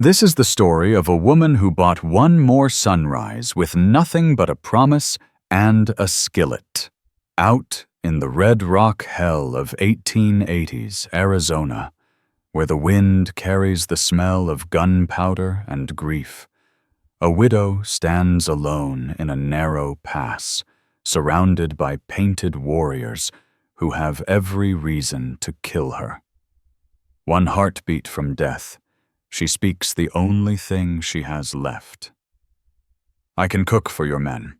This is the story of a woman who bought one more sunrise with nothing but a promise and a skillet. Out in the red rock hell of 1880s Arizona, where the wind carries the smell of gunpowder and grief, a widow stands alone in a narrow pass, surrounded by painted warriors who have every reason to kill her. One heartbeat from death, she speaks the only thing she has left. "I can cook for your men."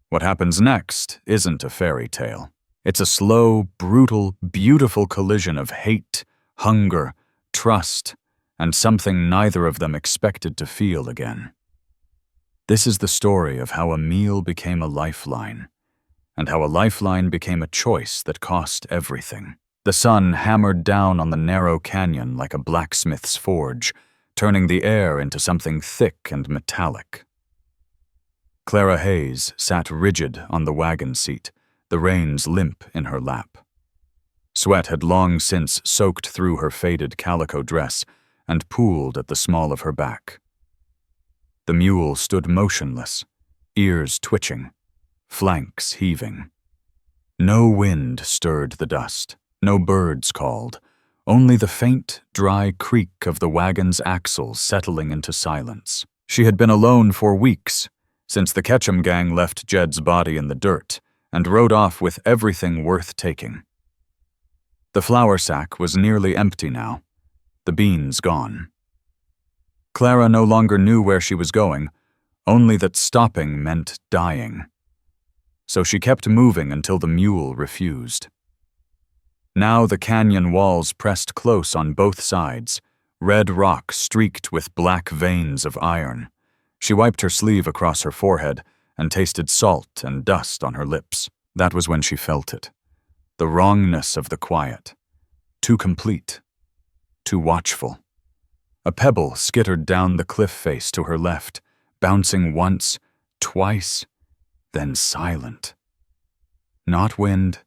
What happens next isn't a fairy tale. It's a slow, brutal, beautiful collision of hate, hunger, trust, and something neither of them expected to feel again. This is the story of how a meal became a lifeline, and how a lifeline became a choice that cost everything. The sun hammered down on the narrow canyon like a blacksmith's forge, turning the air into something thick and metallic. Clara Hayes sat rigid on the wagon seat, the reins limp in her lap. Sweat had long since soaked through her faded calico dress and pooled at the small of her back. The mule stood motionless, ears twitching, flanks heaving. No wind stirred the dust. No birds called, only the faint, dry creak of the wagon's axles settling into silence. She had been alone for weeks, since the Ketchum gang left Jed's body in the dirt and rode off with everything worth taking. The flour sack was nearly empty now, the beans gone. Clara no longer knew where she was going, only that stopping meant dying. So she kept moving until the mule refused. Now the canyon walls pressed close on both sides, red rock streaked with black veins of iron. She wiped her sleeve across her forehead and tasted salt and dust on her lips. That was when she felt it. The wrongness of the quiet. Too complete. Too watchful. A pebble skittered down the cliff face to her left, bouncing once, twice, then silent. Not wind,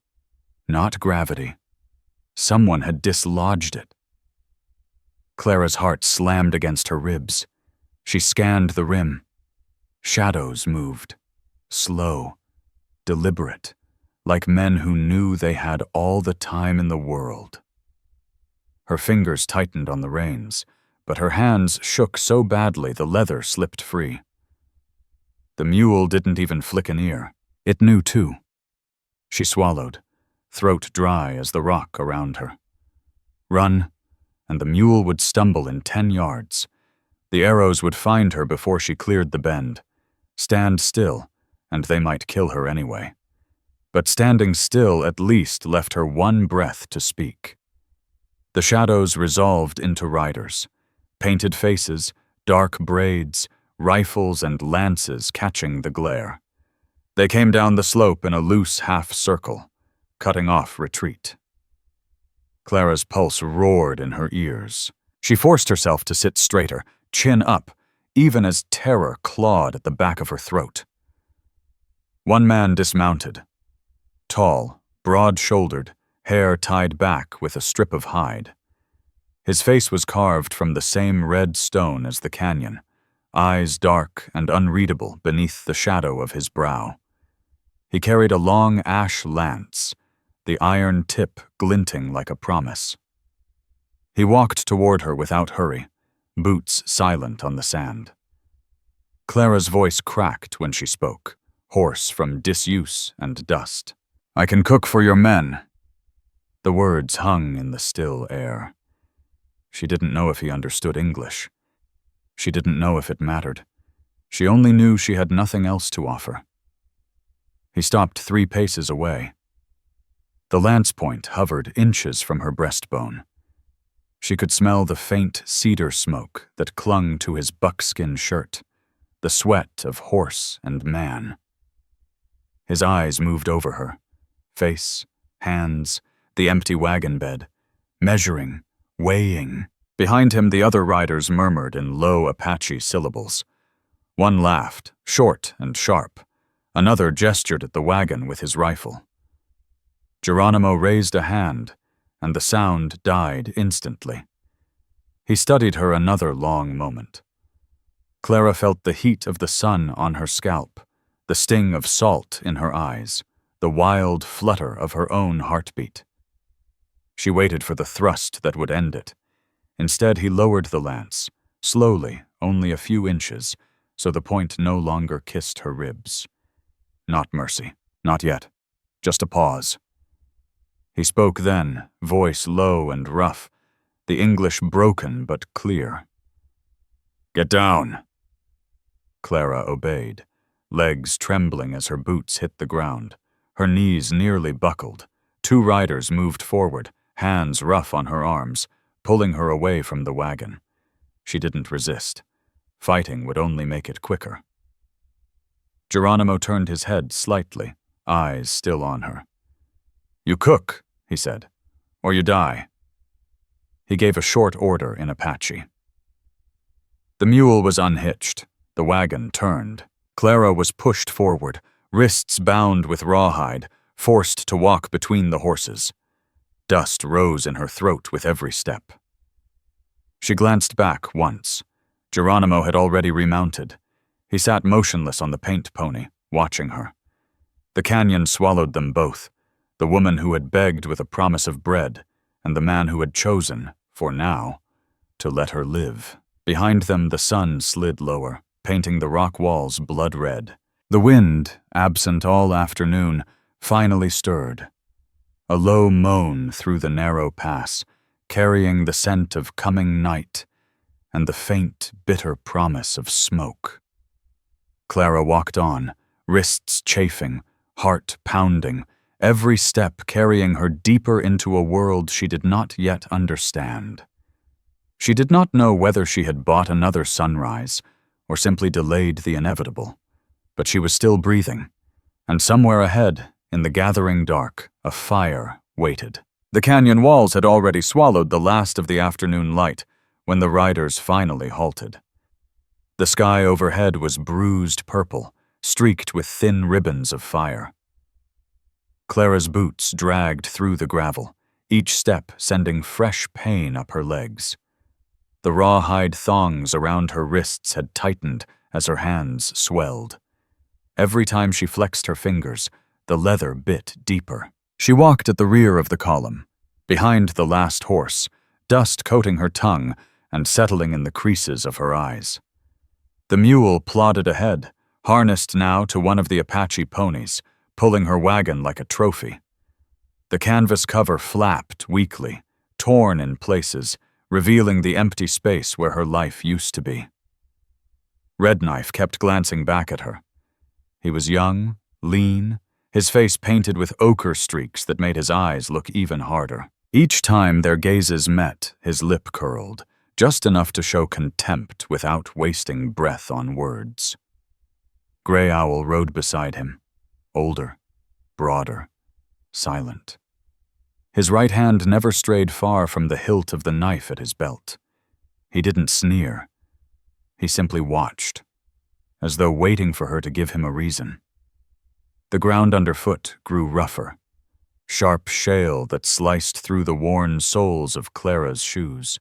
not gravity. Someone had dislodged it. Clara's heart slammed against her ribs. She scanned the rim. Shadows moved, slow, deliberate, like men who knew they had all the time in the world. Her fingers tightened on the reins, but her hands shook so badly the leather slipped free. The mule didn't even flick an ear. It knew too. She swallowed, throat dry as the rock around her. Run, and the mule would stumble in 10 yards. The arrows would find her before she cleared the bend. Stand still, and they might kill her anyway. But standing still at least left her one breath to speak. The shadows resolved into riders. Painted faces, dark braids, rifles and lances catching the glare. They came down the slope in a loose half circle, cutting off retreat. Clara's pulse roared in her ears. She forced herself to sit straighter, chin up, even as terror clawed at the back of her throat. One man dismounted. Tall, broad-shouldered, hair tied back with a strip of hide. His face was carved from the same red stone as the canyon, eyes dark and unreadable beneath the shadow of his brow. He carried a long ash lance, the iron tip glinting like a promise. He walked toward her without hurry, boots silent on the sand. Clara's voice cracked when she spoke, hoarse from disuse and dust. "I can cook for your men." The words hung in the still air. She didn't know if he understood English. She didn't know if it mattered. She only knew she had nothing else to offer. He stopped 3 paces away. The lance point hovered inches from her breastbone. She could smell the faint cedar smoke that clung to his buckskin shirt, the sweat of horse and man. His eyes moved over her, face, hands, the empty wagon bed, measuring, weighing. Behind him the other riders murmured in low Apache syllables. One laughed, short and sharp. Another gestured at the wagon with his rifle. Geronimo raised a hand, and the sound died instantly. He studied her another long moment. Clara felt the heat of the sun on her scalp, the sting of salt in her eyes, the wild flutter of her own heartbeat. She waited for the thrust that would end it. Instead, he lowered the lance, slowly, only a few inches, so the point no longer kissed her ribs. Not mercy, not yet, just a pause. He spoke then, voice low and rough, the English broken but clear. "Get down." Clara obeyed, legs trembling as her boots hit the ground, her knees nearly buckled. Two riders moved forward, hands rough on her arms, pulling her away from the wagon. She didn't resist. Fighting would only make it quicker. Geronimo turned his head slightly, eyes still on her. "You cook," he said, "or you die." He gave a short order in Apache. The mule was unhitched. The wagon turned. Clara was pushed forward, wrists bound with rawhide, forced to walk between the horses. Dust rose in her throat with every step. She glanced back once. Geronimo had already remounted. He sat motionless on the paint pony, watching her. The canyon swallowed them both, the woman who had begged with a promise of bread, and the man who had chosen, for now, to let her live. Behind them the sun slid lower, painting the rock walls blood red. The wind, absent all afternoon, finally stirred. A low moan through the narrow pass, carrying the scent of coming night and the faint, bitter promise of smoke. Clara walked on, wrists chafing, heart pounding, every step carrying her deeper into a world she did not yet understand. She did not know whether she had bought another sunrise or simply delayed the inevitable, but she was still breathing, and somewhere ahead, in the gathering dark, a fire waited. The canyon walls had already swallowed the last of the afternoon light when the riders finally halted. The sky overhead was bruised purple, streaked with thin ribbons of fire. Clara's boots dragged through the gravel, each step sending fresh pain up her legs. The rawhide thongs around her wrists had tightened as her hands swelled. Every time she flexed her fingers, the leather bit deeper. She walked at the rear of the column, behind the last horse, dust coating her tongue and settling in the creases of her eyes. The mule plodded ahead, harnessed now to one of the Apache ponies, pulling her wagon like a trophy. The canvas cover flapped weakly, torn in places, revealing the empty space where her life used to be. Redknife kept glancing back at her. He was young, lean, his face painted with ochre streaks that made his eyes look even harder. Each time their gazes met, his lip curled, just enough to show contempt without wasting breath on words. Gray Owl rode beside him, older, broader, silent. His right hand never strayed far from the hilt of the knife at his belt. He didn't sneer. He simply watched, as though waiting for her to give him a reason. The ground underfoot grew rougher, sharp shale that sliced through the worn soles of Clara's shoes.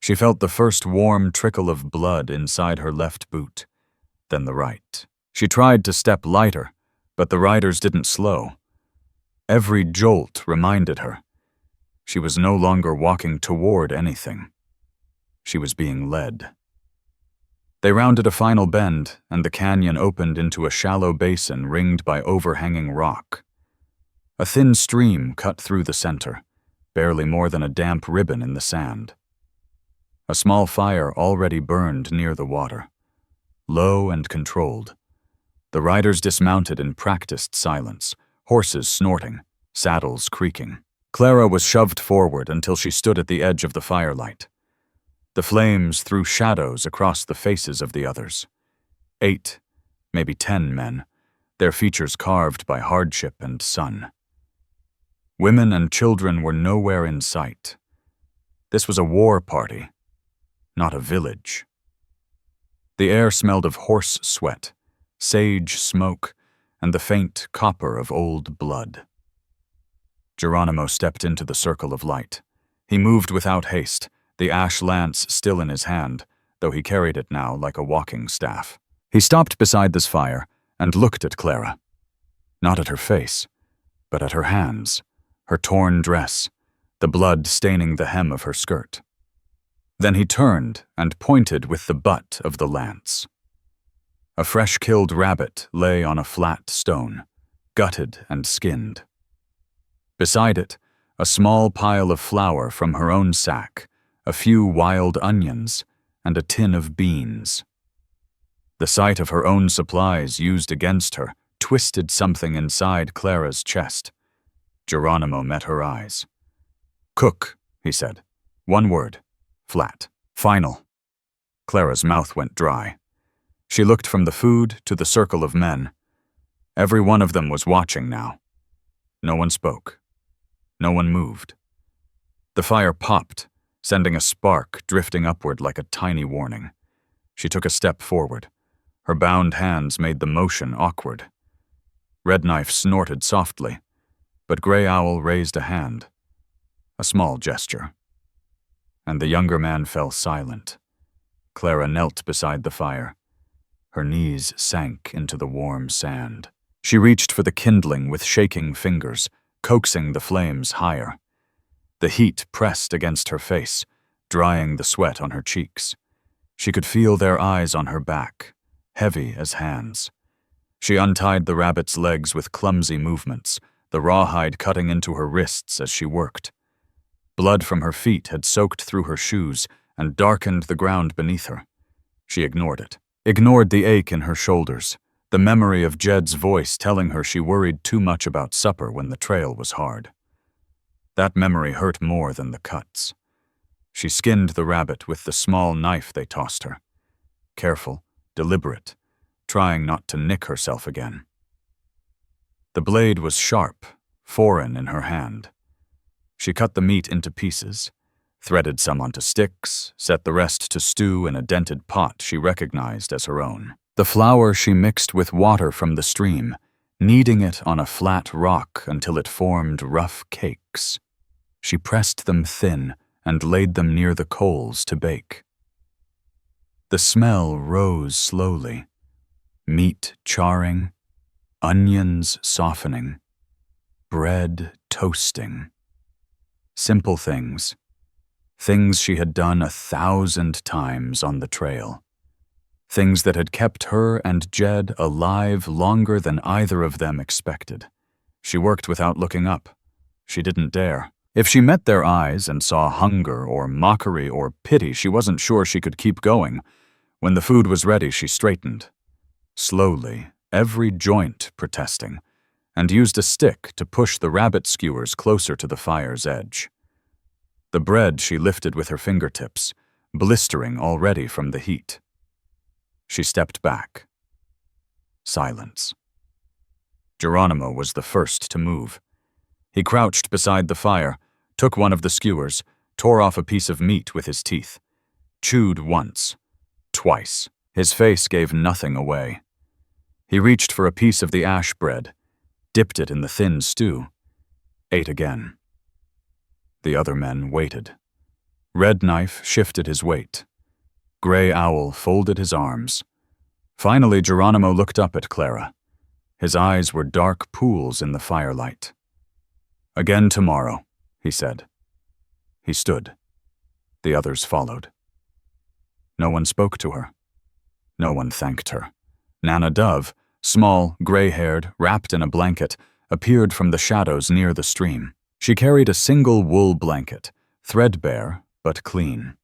She felt the first warm trickle of blood inside her left boot, then the right. She tried to step lighter, but the riders didn't slow. Every jolt reminded her. She was no longer walking toward anything. She was being led. They rounded a final bend, and the canyon opened into a shallow basin ringed by overhanging rock. A thin stream cut through the center, barely more than a damp ribbon in the sand. A small fire already burned near the water, low and controlled. The riders dismounted in practiced silence, horses snorting, saddles creaking. Clara was shoved forward until she stood at the edge of the firelight. The flames threw shadows across the faces of the others. 8, maybe 10 men, their features carved by hardship and sun. Women and children were nowhere in sight. This was a war party, not a village. The air smelled of horse sweat, sage smoke, and the faint copper of old blood. Geronimo stepped into the circle of light. He moved without haste, the ash lance still in his hand, though he carried it now like a walking staff. He stopped beside this fire and looked at Clara. Not at her face, but at her hands, her torn dress, the blood staining the hem of her skirt. Then he turned and pointed with the butt of the lance. A fresh-killed rabbit lay on a flat stone, gutted and skinned. Beside it, a small pile of flour from her own sack, a few wild onions, and a tin of beans. The sight of her own supplies used against her twisted something inside Clara's chest. Geronimo met her eyes. "Cook," he said. One word. Flat. Final. Clara's mouth went dry. She looked from the food to the circle of men. Every one of them was watching now. No one spoke. No one moved. The fire popped, sending a spark drifting upward like a tiny warning. She took a step forward. Her bound hands made the motion awkward. Red Knife snorted softly, but Gray Owl raised a hand. A small gesture. And the younger man fell silent. Clara knelt beside the fire. Her knees sank into the warm sand. She reached for the kindling with shaking fingers, coaxing the flames higher. The heat pressed against her face, drying the sweat on her cheeks. She could feel their eyes on her back, heavy as hands. She untied the rabbit's legs with clumsy movements, the rawhide cutting into her wrists as she worked. Blood from her feet had soaked through her shoes and darkened the ground beneath her. She ignored it. Ignored the ache in her shoulders, the memory of Jed's voice telling her she worried too much about supper when the trail was hard. That memory hurt more than the cuts. She skinned the rabbit with the small knife they tossed her. Careful, deliberate, trying not to nick herself again. The blade was sharp, foreign in her hand. She cut the meat into pieces, threaded some onto sticks, set the rest to stew in a dented pot she recognized as her own. The flour she mixed with water from the stream, kneading it on a flat rock until it formed rough cakes. She pressed them thin and laid them near the coals to bake. The smell rose slowly, meat charring, onions softening, bread toasting. Simple things. Things she had done 1,000 times on the trail. Things that had kept her and Jed alive longer than either of them expected. She worked without looking up. She didn't dare. If she met their eyes and saw hunger or mockery or pity, she wasn't sure she could keep going. When the food was ready, she straightened. Slowly, every joint protesting, and used a stick to push the rabbit skewers closer to the fire's edge. The bread she lifted with her fingertips, blistering already from the heat. She stepped back. Silence. Geronimo was the first to move. He crouched beside the fire, took one of the skewers, tore off a piece of meat with his teeth. Chewed once. Twice. His face gave nothing away. He reached for a piece of the ash bread, dipped it in the thin stew, ate again. The other men waited. Red Knife shifted his weight. Gray Owl folded his arms. Finally, Geronimo looked up at Clara. His eyes were dark pools in the firelight. "Again tomorrow," he said. He stood. The others followed. No one spoke to her. No one thanked her. Nana Dove, small, gray-haired, wrapped in a blanket, appeared from the shadows near the stream. She carried a single wool blanket, threadbare but clean.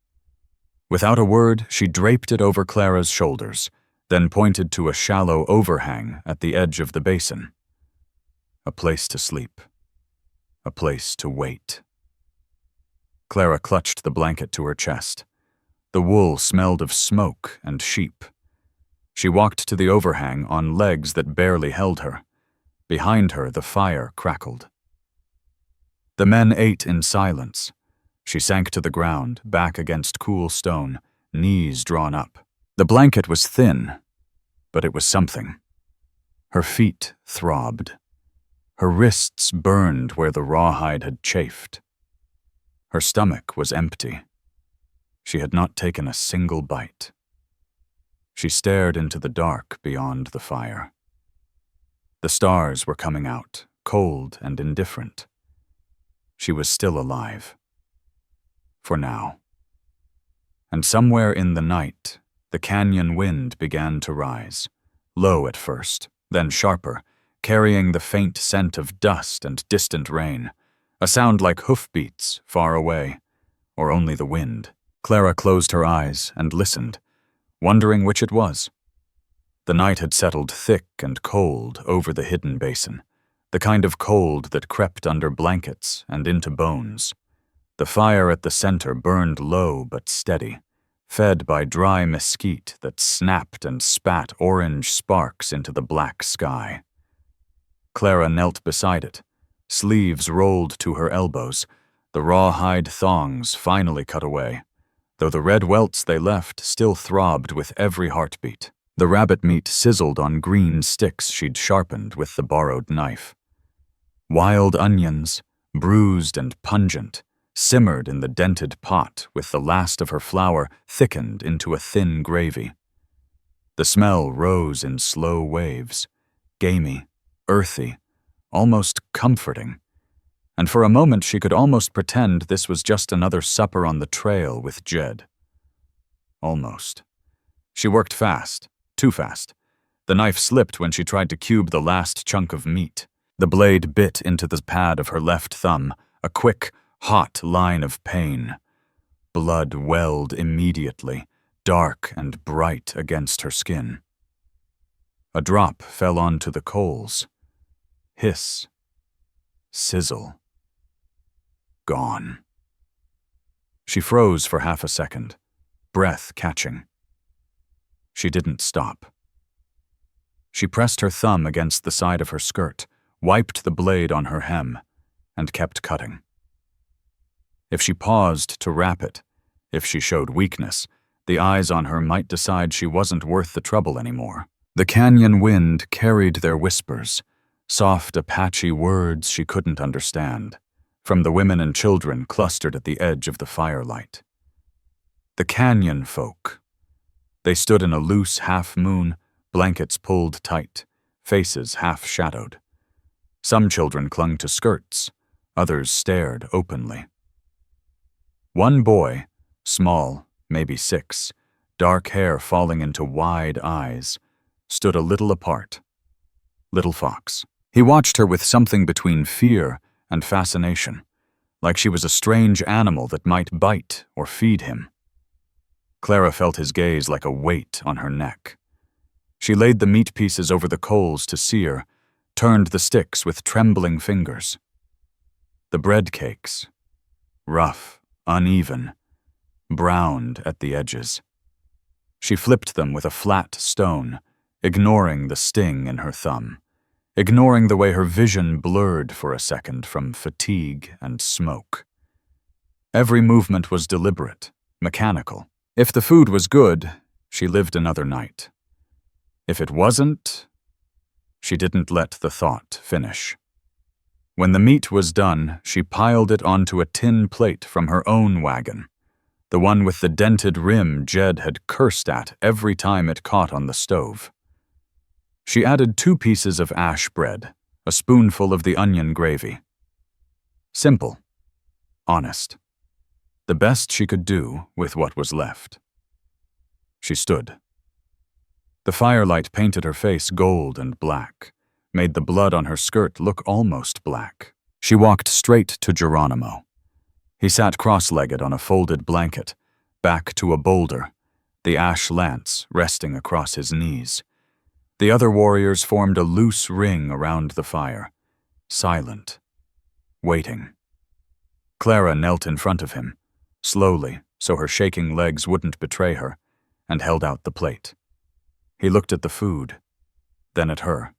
Without a word, she draped it over Clara's shoulders, then pointed to a shallow overhang at the edge of the basin. A place to sleep. A place to wait. Clara clutched the blanket to her chest. The wool smelled of smoke and sheep. She walked to the overhang on legs that barely held her. Behind her, the fire crackled. The men ate in silence. She sank to the ground, back against cool stone, knees drawn up. The blanket was thin, but it was something. Her feet throbbed. Her wrists burned where the rawhide had chafed. Her stomach was empty. She had not taken a single bite. She stared into the dark beyond the fire. The stars were coming out, cold and indifferent. She was still alive. For now. And somewhere in the night, the canyon wind began to rise, low at first, then sharper, carrying the faint scent of dust and distant rain, a sound like hoofbeats far away, or only the wind. Clara closed her eyes and listened, wondering which it was. The night had settled thick and cold over the hidden basin, the kind of cold that crept under blankets and into bones. The fire at the center burned low but steady, fed by dry mesquite that snapped and spat orange sparks into the black sky. Clara knelt beside it, sleeves rolled to her elbows, the rawhide thongs finally cut away, though the red welts they left still throbbed with every heartbeat. The rabbit meat sizzled on green sticks she'd sharpened with the borrowed knife. Wild onions, bruised and pungent, simmered in the dented pot with the last of her flour thickened into a thin gravy. The smell rose in slow waves, gamey, earthy, almost comforting, and for a moment she could almost pretend this was just another supper on the trail with Jed. Almost. She worked fast, too fast. The knife slipped when she tried to cube the last chunk of meat. The blade bit into the pad of her left thumb, a quick, hot line of pain. Blood welled immediately, dark and bright against her skin. A drop fell onto the coals. Hiss. Sizzle. Gone. She froze for half a second, breath catching. She didn't stop. She pressed her thumb against the side of her skirt, wiped the blade on her hem, and kept cutting. If she paused to wrap it, if she showed weakness, the eyes on her might decide she wasn't worth the trouble anymore. The canyon wind carried their whispers, soft Apache words she couldn't understand, from the women and children clustered at the edge of the firelight. The canyon folk. They stood in a loose half-moon, blankets pulled tight, faces half-shadowed. Some children clung to skirts, others stared openly. One boy, small, maybe 6, dark hair falling into wide eyes, stood a little apart. Little Fox. He watched her with something between fear and fascination, like she was a strange animal that might bite or feed him. Clara felt his gaze like a weight on her neck. She laid the meat pieces over the coals to sear, turned the sticks with trembling fingers. The bread cakes, rough, uneven, browned at the edges. She flipped them with a flat stone, ignoring the sting in her thumb, ignoring the way her vision blurred for a second from fatigue and smoke. Every movement was deliberate, mechanical. If the food was good, she lived another night. If it wasn't, she didn't let the thought finish. When the meat was done, she piled it onto a tin plate from her own wagon, the one with the dented rim Jed had cursed at every time it caught on the stove. She added 2 pieces of ash bread, a spoonful of the onion gravy. Simple. Honest. The best she could do with what was left. She stood. The firelight painted her face gold and black, made the blood on her skirt look almost black. She walked straight to Geronimo. He sat cross-legged on a folded blanket, back to a boulder, the ash lance resting across his knees. The other warriors formed a loose ring around the fire, silent, waiting. Clara knelt in front of him, slowly so her shaking legs wouldn't betray her, and held out the plate. He looked at the food, then at her.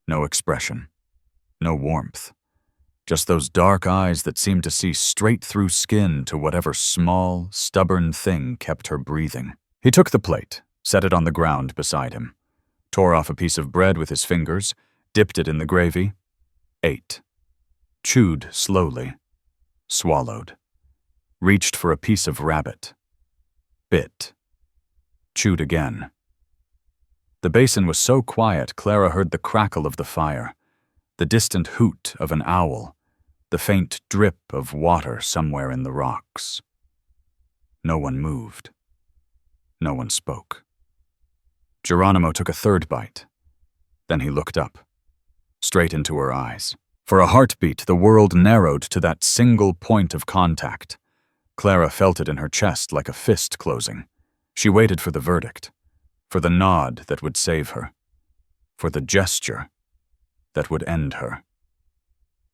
No expression, no warmth. Just those dark eyes that seemed to see straight through skin to whatever small, stubborn thing kept her breathing. He took the plate, set it on the ground beside him, tore off a piece of bread with his fingers, dipped it in the gravy, ate, chewed slowly, swallowed, reached for a piece of rabbit, bit, chewed again. The basin was so quiet, Clara heard the crackle of the fire, the distant hoot of an owl, the faint drip of water somewhere in the rocks. No one moved. No one spoke. Geronimo took a third bite. Then he looked up, straight into her eyes. For a heartbeat, the world narrowed to that single point of contact. Clara felt it in her chest like a fist closing. She waited for the verdict, for the nod that would save her, for the gesture that would end her.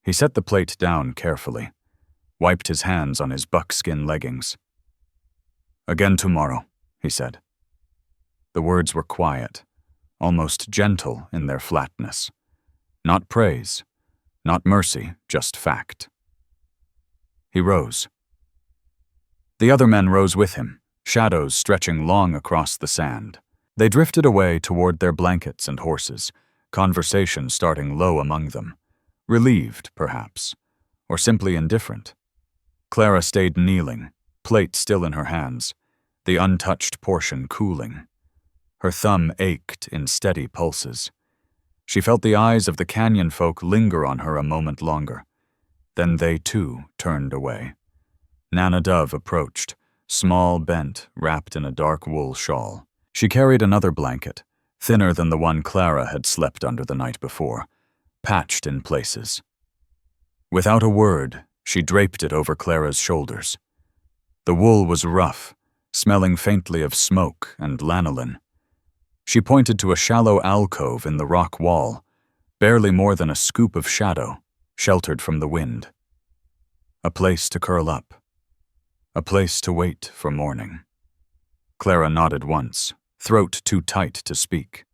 He set the plate down carefully, wiped his hands on his buckskin leggings. "Again tomorrow," he said. The words were quiet, almost gentle in their flatness. Not praise, not mercy, just fact. He rose. The other men rose with him, shadows stretching long across the sand. They drifted away toward their blankets and horses, conversation starting low among them. Relieved, perhaps, or simply indifferent. Clara stayed kneeling, plate still in her hands, the untouched portion cooling. Her thumb ached in steady pulses. She felt the eyes of the canyon folk linger on her a moment longer. Then they, too, turned away. Nana Dove approached, small, bent, wrapped in a dark wool shawl. She carried another blanket, thinner than the one Clara had slept under the night before, patched in places. Without a word, she draped it over Clara's shoulders. The wool was rough, smelling faintly of smoke and lanolin. She pointed to a shallow alcove in the rock wall, barely more than a scoop of shadow, sheltered from the wind. A place to curl up. A place to wait for morning. Clara nodded once, throat too tight to speak.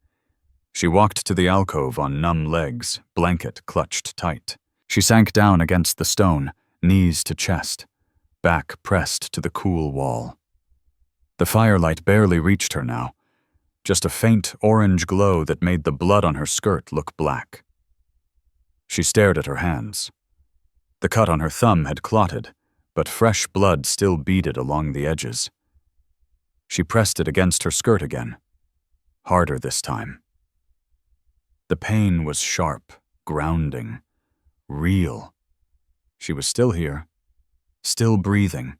She walked to the alcove on numb legs, blanket clutched tight. She sank down against the stone, knees to chest, back pressed to the cool wall. The firelight barely reached her now, just a faint orange glow that made the blood on her skirt look black. She stared at her hands. The cut on her thumb had clotted, but fresh blood still beaded along the edges. She pressed it against her skirt again, harder this time. The pain was sharp, grounding, real. She was still here, still breathing.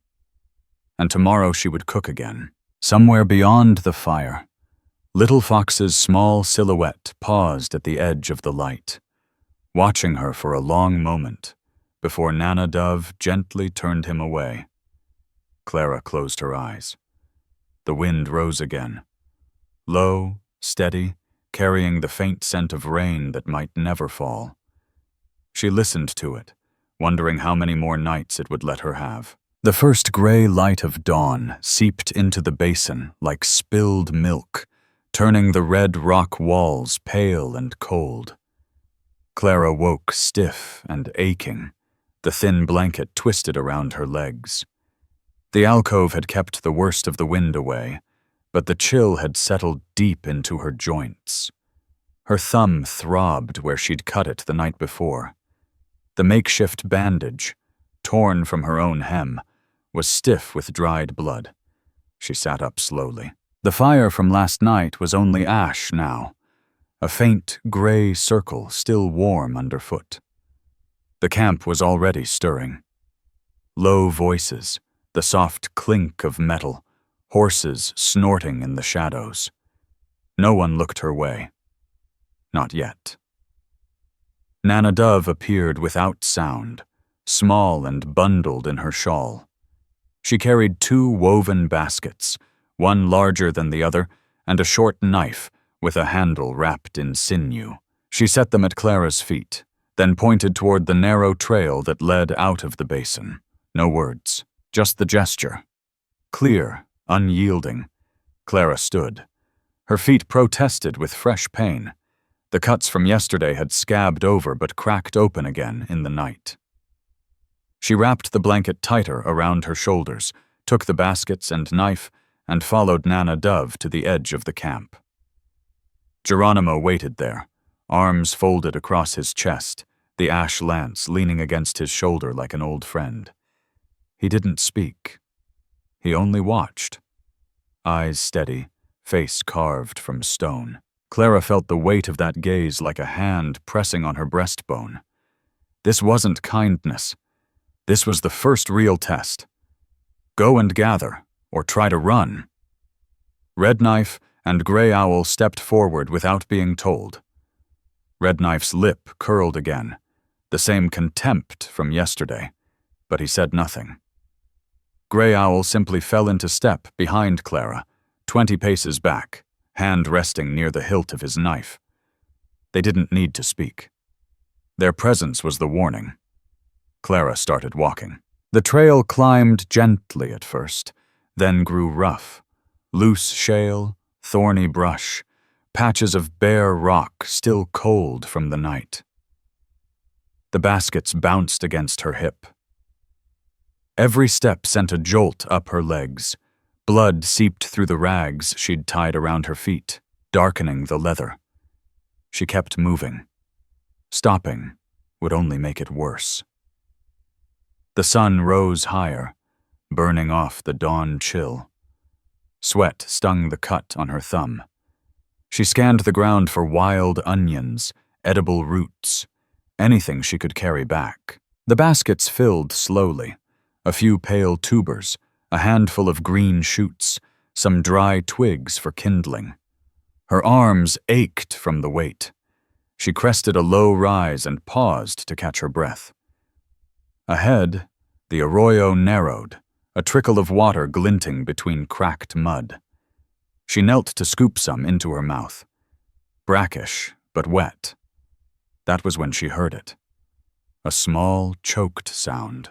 And tomorrow she would cook again, somewhere beyond the fire. Little Fox's small silhouette paused at the edge of the light, watching her for a long moment before Nana Dove gently turned him away. Clara closed her eyes. The wind rose again, low, steady, carrying the faint scent of rain that might never fall. She listened to it, wondering how many more nights it would let her have. The first gray light of dawn seeped into the basin like spilled milk, turning the red rock walls pale and cold. Clara woke stiff and aching, the thin blanket twisted around her legs. The alcove had kept the worst of the wind away, but the chill had settled deep into her joints. Her thumb throbbed where she'd cut it the night before. The makeshift bandage, torn from her own hem, was stiff with dried blood. She sat up slowly. The fire from last night was only ash now, a faint gray circle still warm underfoot. The camp was already stirring. Low voices, the soft clink of metal, horses snorting in the shadows. No one looked her way. Not yet. Nana Dove appeared without sound, small and bundled in her shawl. She carried 2 woven baskets, one larger than the other, and a short knife with a handle wrapped in sinew. She set them at Clara's feet, then pointed toward the narrow trail that led out of the basin. No words, just the gesture. Clear, unyielding. Clara stood. Her feet protested with fresh pain. The cuts from yesterday had scabbed over but cracked open again in the night. She wrapped the blanket tighter around her shoulders, took the baskets and knife, and followed Nana Dove to the edge of the camp. Geronimo waited there, arms folded across his chest, the ash lance leaning against his shoulder like an old friend. He didn't speak. He only watched. eyes steady, face carved from stone. Clara felt the weight of that gaze like a hand pressing on her breastbone. This wasn't kindness. This was the first real test. Go and gather, or try to run. Red Knife and Grey Owl stepped forward without being told. Red Knife's lip curled again, the same contempt from yesterday, but he said nothing. Grey Owl simply fell into step behind Clara, 20 paces back, hand resting near the hilt of his knife. They didn't need to speak. Their presence was the warning. Clara started walking. The trail climbed gently at first, then grew rough. Loose shale, thorny brush, patches of bare rock still cold from the night. The baskets bounced against her hip. Every step sent a jolt up her legs. Blood seeped through the rags she'd tied around her feet, darkening the leather. She kept moving. Stopping would only make it worse. The sun rose higher, burning off the dawn chill. Sweat stung the cut on her thumb. She scanned the ground for wild onions, edible roots, anything she could carry back. The baskets filled slowly. A few pale tubers, a handful of green shoots, some dry twigs for kindling. Her arms ached from the weight. She crested a low rise and paused to catch her breath. Ahead, the arroyo narrowed, a trickle of water glinting between cracked mud. She knelt to scoop some into her mouth. Brackish, but wet. That was when she heard it. A small, choked sound,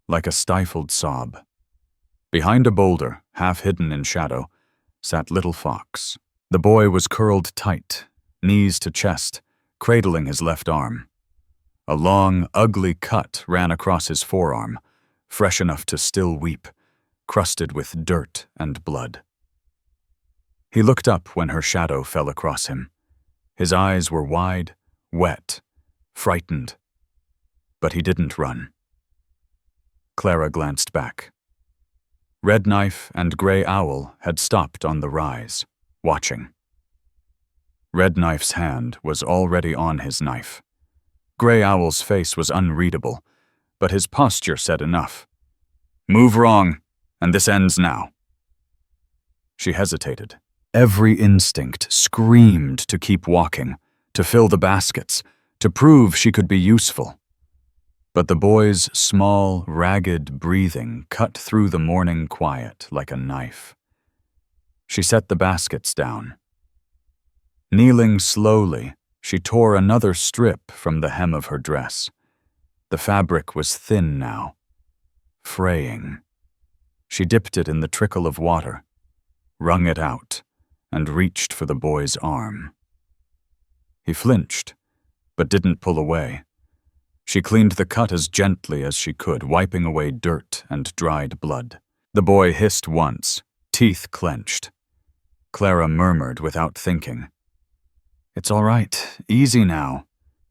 like a stifled sob. Behind a boulder, half hidden in shadow, sat Little Fox. The boy was curled tight, knees to chest, cradling his left arm. A long, ugly cut ran across his forearm, fresh enough to still weep, crusted with dirt and blood. He looked up when her shadow fell across him. His eyes were wide, wet, frightened. But he didn't run. Clara glanced back. Red Knife and Grey Owl had stopped on the rise, watching. Red Knife's hand was already on his knife. Grey Owl's face was unreadable, but his posture said enough. Move wrong, and this ends now. She hesitated. Every instinct screamed to keep walking, to fill the baskets, to prove she could be useful. But the boy's small, ragged breathing cut through the morning quiet like a knife. She set the baskets down. Kneeling slowly, she tore another strip from the hem of her dress. The fabric was thin now, fraying. She dipped it in the trickle of water, wrung it out, and reached for the boy's arm. He flinched, but didn't pull away. She cleaned the cut as gently as she could, wiping away dirt and dried blood. The boy hissed once, teeth clenched. Clara murmured without thinking. It's all right, easy now.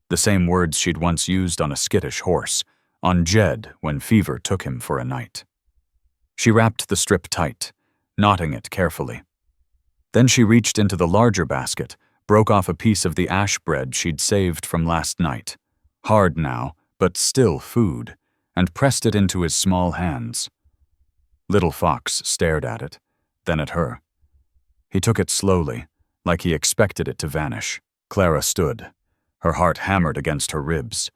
The same words she'd once used on a skittish horse, on Jed when fever took him for a night. She wrapped the strip tight, knotting it carefully. Then she reached into the larger basket, broke off a piece of the ash bread she'd saved from last night, hard now, but still food, and pressed it into his small hands. Little Fox stared at it, then at her. He took it slowly, like he expected it to vanish. Clara stood, her heart hammered against her ribs.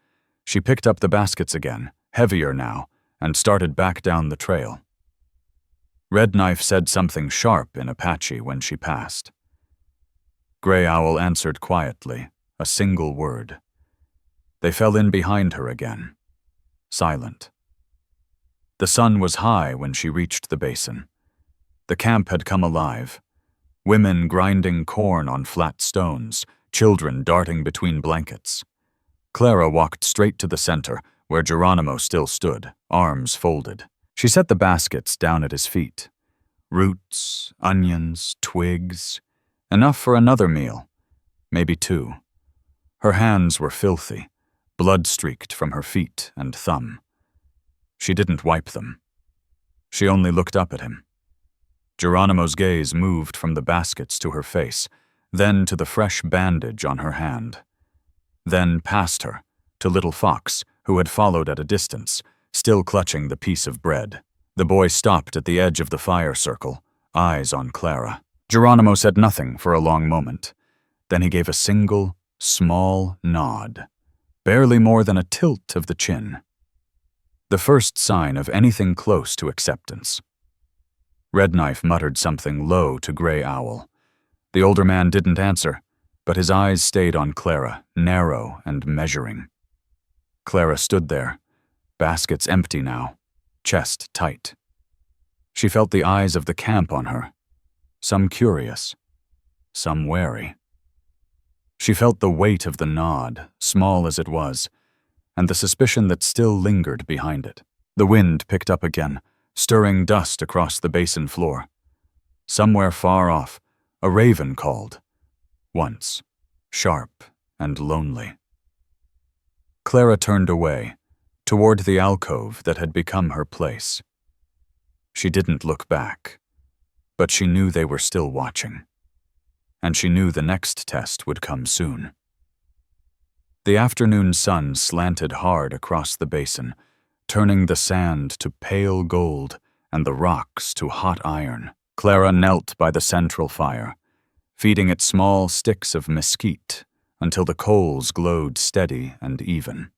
She picked up the baskets again, heavier now, and started back down the trail. Red Knife said something sharp in Apache when she passed. Grey Owl answered quietly, a single word. They fell in behind her again, silent. The sun was high when she reached the basin. The camp had come alive. Women grinding corn on flat stones, children darting between blankets. Clara walked straight to the center, where Geronimo still stood, arms folded. She set the baskets down at his feet. Roots, onions, twigs, enough for another meal, maybe two. Her hands were filthy, blood-streaked from her feet and thumb. She didn't wipe them. She only looked up at him. Geronimo's gaze moved from the baskets to her face, then to the fresh bandage on her hand. Then past her, to little Fox, who had followed at a distance, still clutching the piece of bread. The boy stopped at the edge of the fire circle, eyes on Clara. Geronimo said nothing for a long moment. Then he gave a single, small nod, barely more than a tilt of the chin. The first sign of anything close to acceptance. Red Knife muttered something low to Gray Owl. The older man didn't answer, but his eyes stayed on Clara, narrow and measuring. Clara stood there, baskets empty now, chest tight. She felt the eyes of the camp on her, some curious, some wary. She felt the weight of the nod, small as it was, and the suspicion that still lingered behind it. The wind picked up again, stirring dust across the basin floor. Somewhere far off, a raven called, once, sharp and lonely. Clara turned away, toward the alcove that had become her place. She didn't look back, but she knew they were still watching, and she knew the next test would come soon. The afternoon sun slanted hard across the basin, turning the sand to pale gold and the rocks to hot iron. Clara knelt by the central fire, feeding it small sticks of mesquite until the coals glowed steady and even.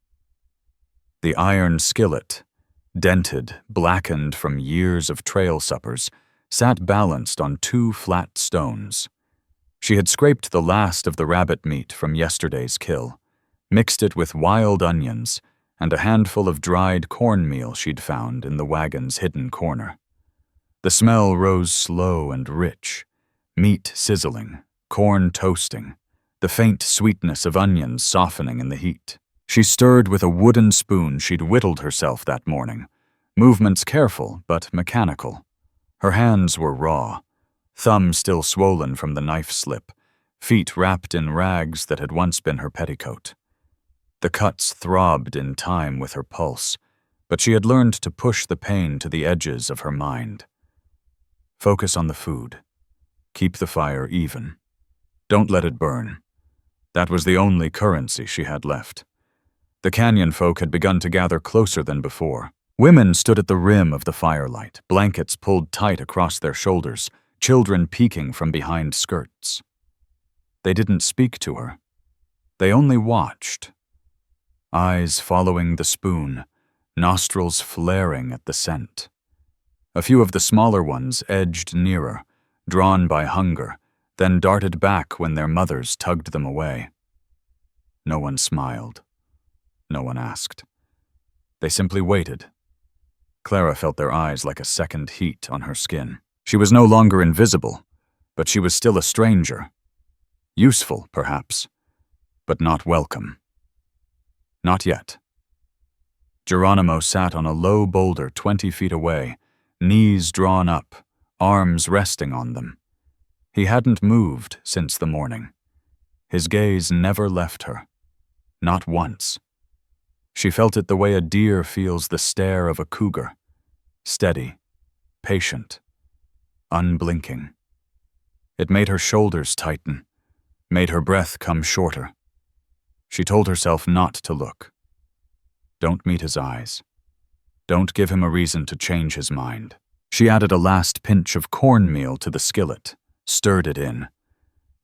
The iron skillet, dented, blackened from years of trail suppers, sat balanced on two flat stones. She had scraped the last of the rabbit meat from yesterday's kill, mixed it with wild onions and a handful of dried cornmeal she'd found in the wagon's hidden corner. The smell rose slow and rich, meat sizzling, corn toasting, the faint sweetness of onions softening in the heat. She stirred with a wooden spoon she'd whittled herself that morning, movements careful but mechanical. Her hands were raw, thumb still swollen from the knife slip, feet wrapped in rags that had once been her petticoat. The cuts throbbed in time with her pulse, but she had learned to push the pain to the edges of her mind. Focus on the food. Keep the fire even. Don't let it burn. That was the only currency she had left. The canyon folk had begun to gather closer than before. Women stood at the rim of the firelight, blankets pulled tight across their shoulders, children peeking from behind skirts. They didn't speak to her. They only watched. Eyes following the spoon, nostrils flaring at the scent. A few of the smaller ones edged nearer, drawn by hunger, then darted back when their mothers tugged them away. No one smiled. No one asked. They simply waited. Clara felt their eyes like a second heat on her skin. She was no longer invisible, but she was still a stranger. Useful, perhaps, but not welcome. Not yet. Geronimo sat on a low boulder 20 feet away, knees drawn up, arms resting on them. He hadn't moved since the morning. His gaze never left her. Not once. She felt it the way a deer feels the stare of a cougar. Steady, patient, unblinking. It made her shoulders tighten, made her breath come shorter. She told herself not to look. Don't meet his eyes. Don't give him a reason to change his mind. She added a last pinch of cornmeal to the skillet, stirred it in.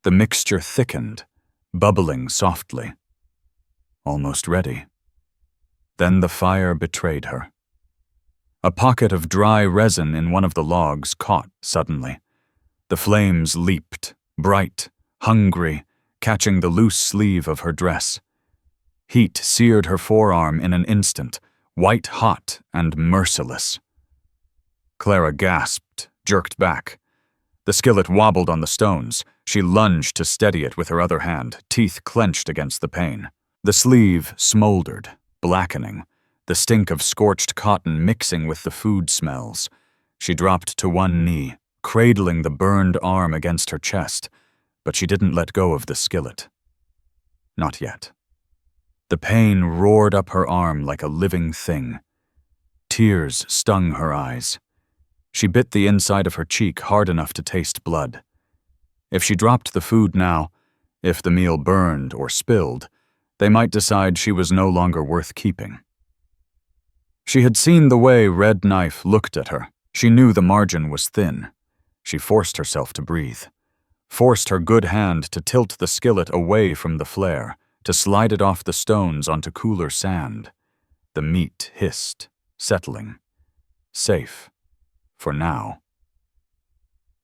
The mixture thickened, bubbling softly. Almost ready. Then the fire betrayed her. A pocket of dry resin in one of the logs caught suddenly. The flames leaped, bright, hungry, catching the loose sleeve of her dress. Heat seared her forearm in an instant, white hot and merciless. Clara gasped, jerked back. The skillet wobbled on the stones. She lunged to steady it with her other hand, teeth clenched against the pain. The sleeve smoldered, blackening, the stink of scorched cotton mixing with the food smells. She dropped to one knee, cradling the burned arm against her chest, but she didn't let go of the skillet. Not yet. The pain roared up her arm like a living thing. Tears stung her eyes. She bit the inside of her cheek hard enough to taste blood. If she dropped the food now, if the meal burned or spilled, they might decide she was no longer worth keeping. She had seen the way Red Knife looked at her. She knew the margin was thin. She forced herself to breathe, forced her good hand to tilt the skillet away from the flare, to slide it off the stones onto cooler sand. The meat hissed, settling. Safe. For now.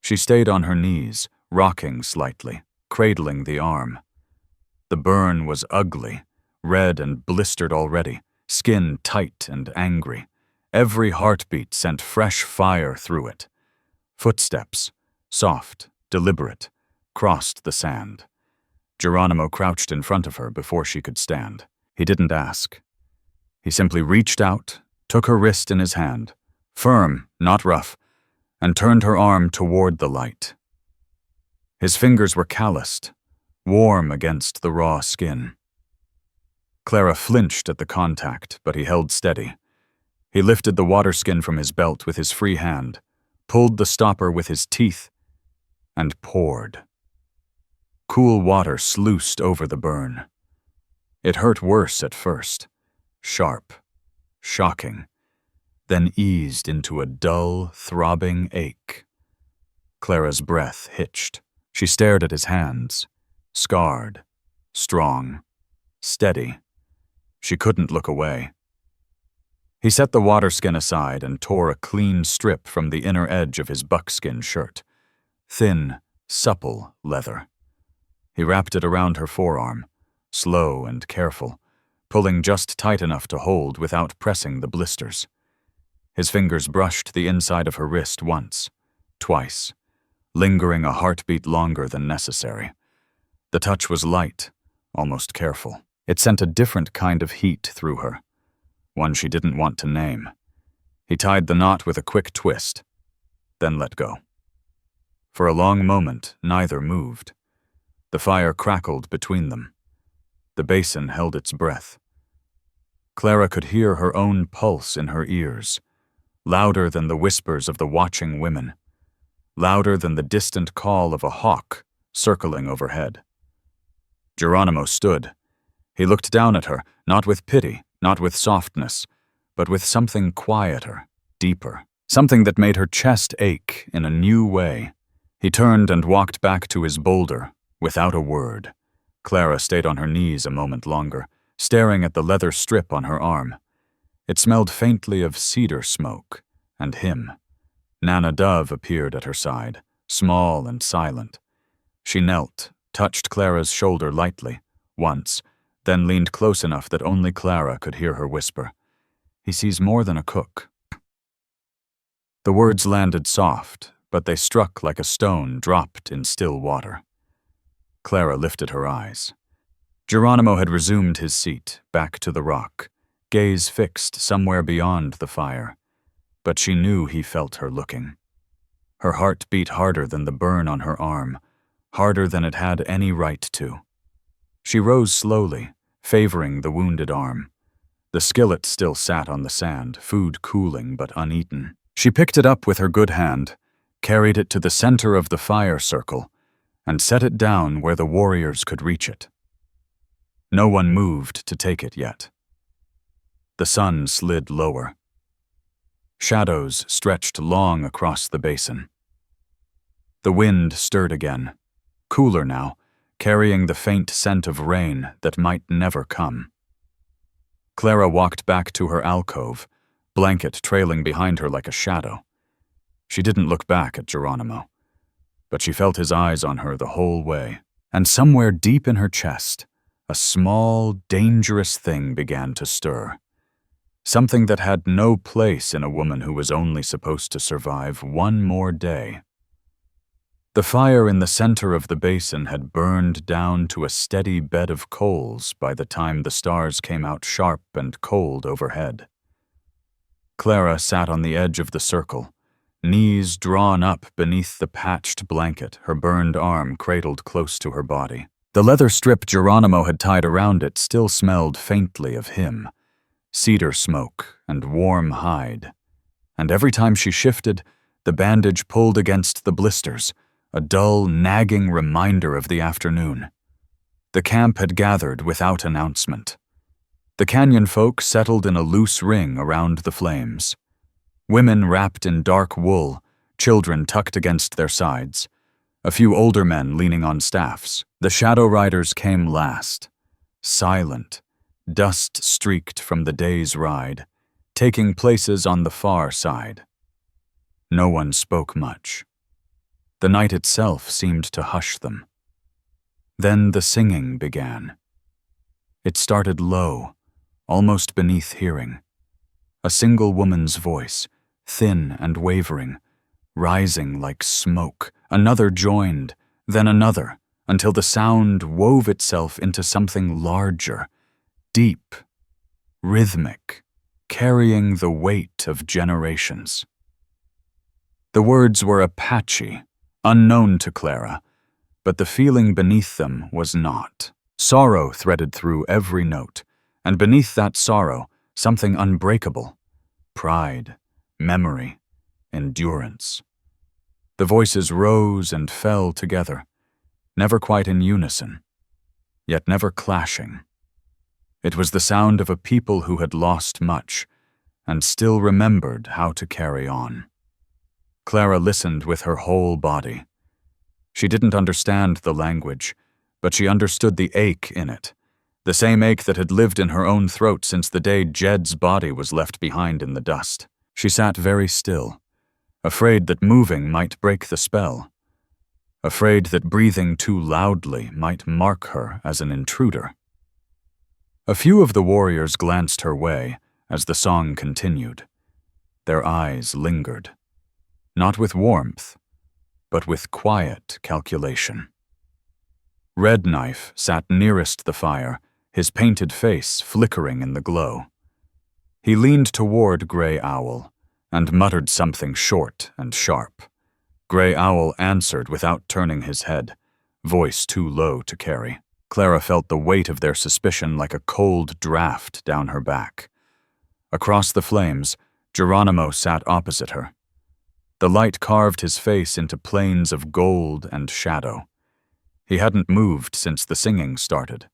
She stayed on her knees, rocking slightly, cradling the arm. The burn was ugly, red and blistered already, skin tight and angry. Every heartbeat sent fresh fire through it. Footsteps, soft, deliberate, crossed the sand. Geronimo crouched in front of her before she could stand. He didn't ask. He simply reached out, took her wrist in his hand, firm, not rough, and turned her arm toward the light. His fingers were calloused, warm against the raw skin. Clara flinched at the contact, but he held steady. He lifted the water skin from his belt with his free hand, pulled the stopper with his teeth, and poured. Cool water sluiced over the burn. It hurt worse at first, sharp, shocking, then eased into a dull, throbbing ache. Clara's breath hitched. She stared at his hands, scarred, strong, steady. She couldn't look away. He set the water skin aside and tore a clean strip from the inner edge of his buckskin shirt. Thin, supple leather. He wrapped it around her forearm, slow and careful, pulling just tight enough to hold without pressing the blisters. His fingers brushed the inside of her wrist once, twice, lingering a heartbeat longer than necessary. The touch was light, almost careful. It sent a different kind of heat through her, one she didn't want to name. He tied the knot with a quick twist, then let go. For a long moment, neither moved. The fire crackled between them. The basin held its breath. Clara could hear her own pulse in her ears, louder than the whispers of the watching women, louder than the distant call of a hawk circling overhead. Geronimo stood. He looked down at her, not with pity, not with softness, but with something quieter, deeper, something that made her chest ache in a new way. He turned and walked back to his boulder, without a word. Clara stayed on her knees a moment longer, staring at the leather strip on her arm. It smelled faintly of cedar smoke, and him. Nana Dove appeared at her side, small and silent. She knelt, touched Clara's shoulder lightly, once, then leaned close enough that only Clara could hear her whisper, "He sees more than a cook." The words landed soft, but they struck like a stone dropped in still water. Clara lifted her eyes. Geronimo had resumed his seat, back to the rock, gaze fixed somewhere beyond the fire, but she knew he felt her looking. Her heart beat harder than the burn on her arm, harder than it had any right to. She rose slowly, favoring the wounded arm. The skillet still sat on the sand, food cooling but uneaten. She picked it up with her good hand, carried it to the center of the fire circle, and set it down where the warriors could reach it. No one moved to take it yet. The sun slid lower. Shadows stretched long across the basin. The wind stirred again, cooler now, carrying the faint scent of rain that might never come. Clara walked back to her alcove, blanket trailing behind her like a shadow. She didn't look back at Geronimo, but she felt his eyes on her the whole way, and somewhere deep in her chest, a small, dangerous thing began to stir. Something that had no place in a woman who was only supposed to survive one more day. The fire in the center of the basin had burned down to a steady bed of coals by the time the stars came out sharp and cold overhead. Clara sat on the edge of the circle, knees drawn up beneath the patched blanket, her burned arm cradled close to her body. The leather strip Geronimo had tied around it still smelled faintly of him, cedar smoke and warm hide, and every time she shifted, the bandage pulled against the blisters, a dull, nagging reminder of the afternoon. The camp had gathered without announcement. The canyon folk settled in a loose ring around the flames. Women wrapped in dark wool, children tucked against their sides, a few older men leaning on staffs. The shadow riders came last, silent, dust-streaked from the day's ride, taking places on the far side. No one spoke much. The night itself seemed to hush them. Then the singing began. It started low, almost beneath hearing. A single woman's voice, thin and wavering, rising like smoke. Another joined, then another, until the sound wove itself into something larger, deep, rhythmic, carrying the weight of generations. The words were Apache, unknown to Clara, but the feeling beneath them was not. Sorrow threaded through every note, and beneath that sorrow, something unbreakable. Pride, memory, endurance. The voices rose and fell together, never quite in unison, yet never clashing. It was the sound of a people who had lost much, and still remembered how to carry on. Clara listened with her whole body. She didn't understand the language, but she understood the ache in it, the same ache that had lived in her own throat since the day Jed's body was left behind in the dust. She sat very still, afraid that moving might break the spell, afraid that breathing too loudly might mark her as an intruder. A few of the warriors glanced her way as the song continued. Their eyes lingered, not with warmth, but with quiet calculation. Red Knife sat nearest the fire, his painted face flickering in the glow. He leaned toward Gray Owl and muttered something short and sharp. Gray Owl answered without turning his head, voice too low to carry. Clara felt the weight of their suspicion like a cold draft down her back. Across the flames, Geronimo sat opposite her. The light carved his face into planes of gold and shadow. He hadn't moved since the singing started.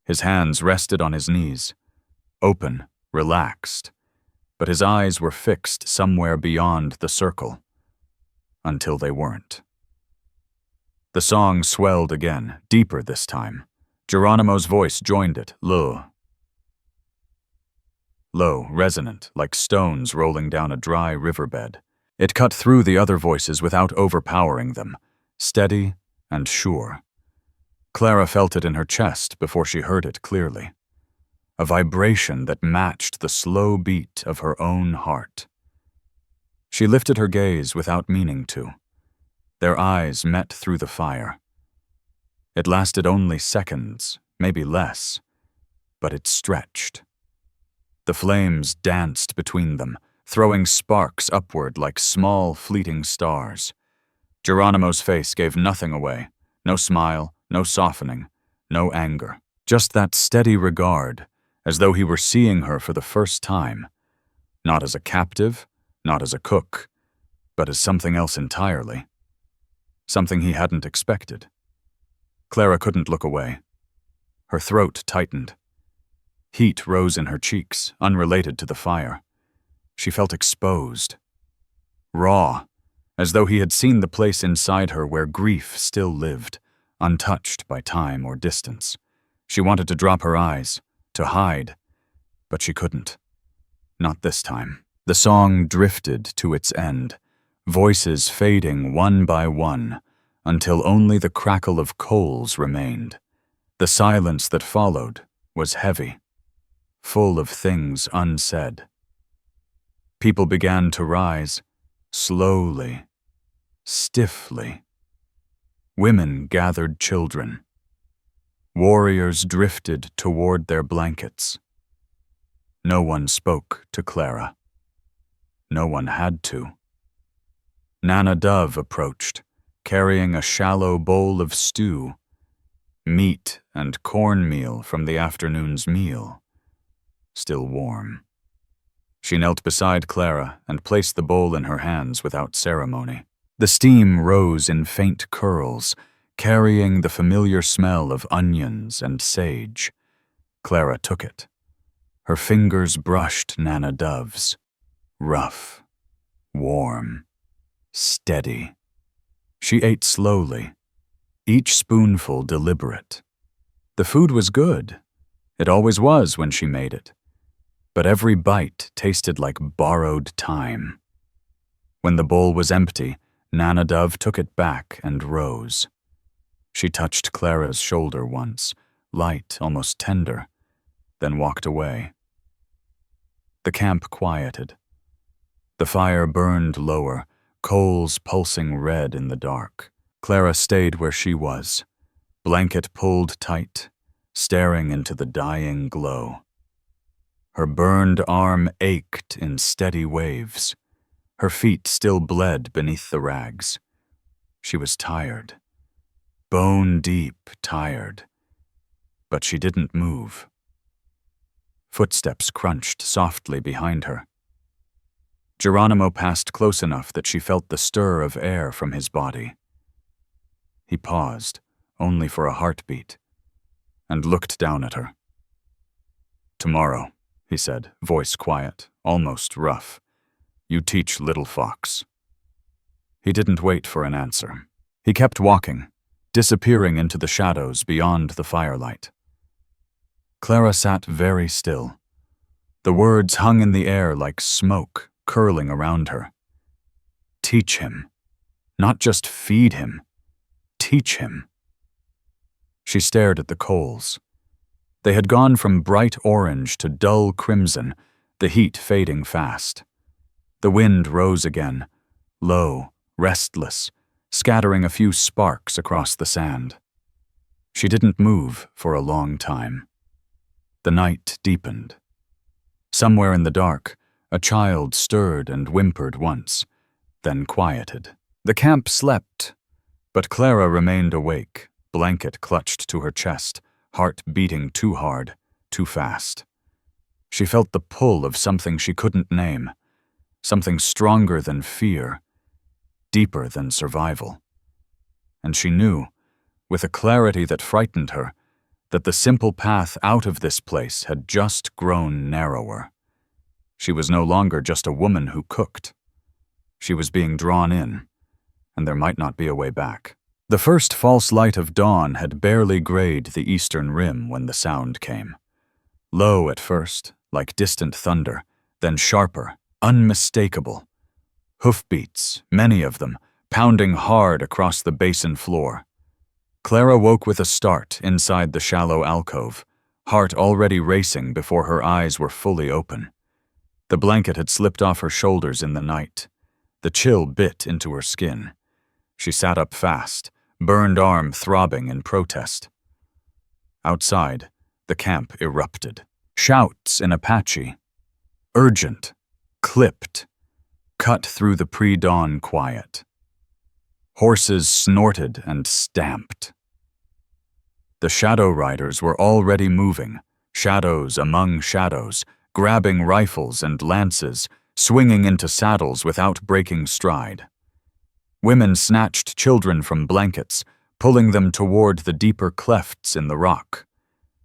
His hands rested on his knees, open, relaxed, but his eyes were fixed somewhere beyond the circle, until they weren't. The song swelled again, deeper this time. Geronimo's voice joined it, low, resonant, like stones rolling down a dry riverbed. It cut through the other voices without overpowering them, steady and sure. Clara felt it in her chest before she heard it clearly. A vibration that matched the slow beat of her own heart. She lifted her gaze without meaning to. Their eyes met through the fire. It lasted only seconds, maybe less, but it stretched. The flames danced between them, throwing sparks upward like small, fleeting stars. Geronimo's face gave nothing away, no smile, no softening, no anger, just that steady regard, as though he were seeing her for the first time, not as a captive, not as a cook, but as something else entirely, something he hadn't expected. Clara couldn't look away. Her throat tightened. Heat rose in her cheeks, unrelated to the fire. She felt exposed, raw, as though he had seen the place inside her where grief still lived, untouched by time or distance. She wanted to drop her eyes, to hide, but she couldn't. Not this time. The song drifted to its end, voices fading one by one, until only the crackle of coals remained. The silence that followed was heavy, full of things unsaid. People began to rise, slowly, stiffly. Women gathered children. Warriors drifted toward their blankets. No one spoke to Clara. No one had to. Nana Dove approached, carrying a shallow bowl of stew, meat and cornmeal from the afternoon's meal, still warm. She knelt beside Clara and placed the bowl in her hands without ceremony. The steam rose in faint curls, carrying the familiar smell of onions and sage. Clara took it. Her fingers brushed Nana Dove's. Rough, warm, steady. She ate slowly, each spoonful deliberate. The food was good. It always was when she made it. But every bite tasted like borrowed time. When the bowl was empty, Nana Dove took it back and rose. She touched Clara's shoulder once, light, almost tender, then walked away. The camp quieted. The fire burned lower, coals pulsing red in the dark. Clara stayed where she was, blanket pulled tight, staring into the dying glow. Her burned arm ached in steady waves. Her feet still bled beneath the rags. She was tired, bone deep tired, but she didn't move. Footsteps crunched softly behind her. Geronimo passed close enough that she felt the stir of air from his body. He paused, only for a heartbeat, and looked down at her. "Tomorrow," he said, voice quiet, almost rough, "you teach little fox." He didn't wait for an answer. He kept walking, disappearing into the shadows beyond the firelight. Clara sat very still. The words hung in the air like smoke, curling around her. Teach him. Not just feed him. Teach him. She stared at the coals. They had gone from bright orange to dull crimson, the heat fading fast. The wind rose again, low, restless, scattering a few sparks across the sand. She didn't move for a long time. The night deepened. Somewhere in the dark, a child stirred and whimpered once, then quieted. The camp slept, but Clara remained awake, blanket clutched to her chest, heart beating too hard, too fast. She felt the pull of something she couldn't name, something stronger than fear, deeper than survival. And she knew, with a clarity that frightened her, that the simple path out of this place had just grown narrower. She was no longer just a woman who cooked. She was being drawn in, and there might not be a way back. The first false light of dawn had barely grayed the eastern rim when the sound came. Low at first, like distant thunder, then sharper, unmistakable. Hoofbeats, many of them, pounding hard across the basin floor. Clara woke with a start inside the shallow alcove, heart already racing before her eyes were fully open. The blanket had slipped off her shoulders in the night. The chill bit into her skin. She sat up fast, burned arm throbbing in protest. Outside, the camp erupted. Shouts in Apache. Urgent, clipped, cut through the pre-dawn quiet. Horses snorted and stamped. The shadow riders were already moving, shadows among shadows, grabbing rifles and lances, swinging into saddles without breaking stride. Women snatched children from blankets, pulling them toward the deeper clefts in the rock.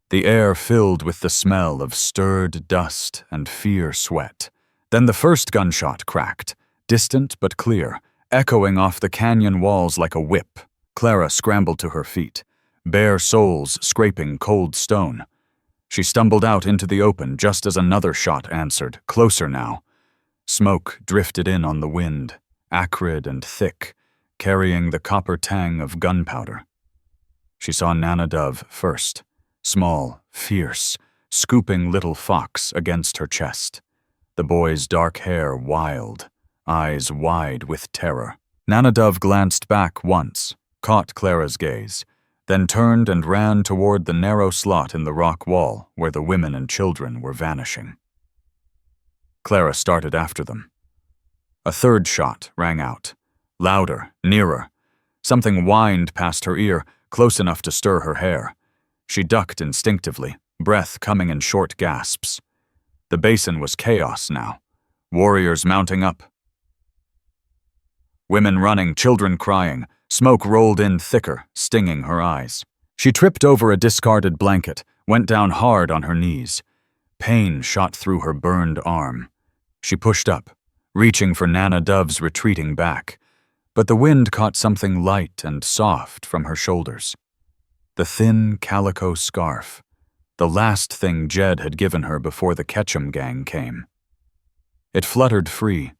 The air filled with the smell of stirred dust and fear sweat. Then the first gunshot cracked, distant but clear, echoing off the canyon walls like a whip. Clara scrambled to her feet, bare soles scraping cold stone. She stumbled out into the open just as another shot answered, closer now. Smoke drifted in on the wind, acrid and thick, carrying the copper tang of gunpowder. She saw Nana Dove first, small, fierce, scooping little fox against her chest. The boy's dark hair wild, eyes wide with terror. Nana Dove glanced back once, caught Clara's gaze, then turned and ran toward the narrow slot in the rock wall where the women and children were vanishing. Clara started after them. A third shot rang out, louder, nearer. Something whined past her ear, close enough to stir her hair. She ducked instinctively, breath coming in short gasps. The basin was chaos now, Warriors mounting up. Women running, children crying. Smoke rolled in thicker, stinging her eyes. She tripped over a discarded blanket, went down hard on her knees. Pain shot through her burned arm. She pushed up, reaching for Nana Dove's retreating back, but the wind caught something light and soft from her shoulders. The thin calico scarf, the last thing Jed had given her before the Ketchum gang came. It fluttered free,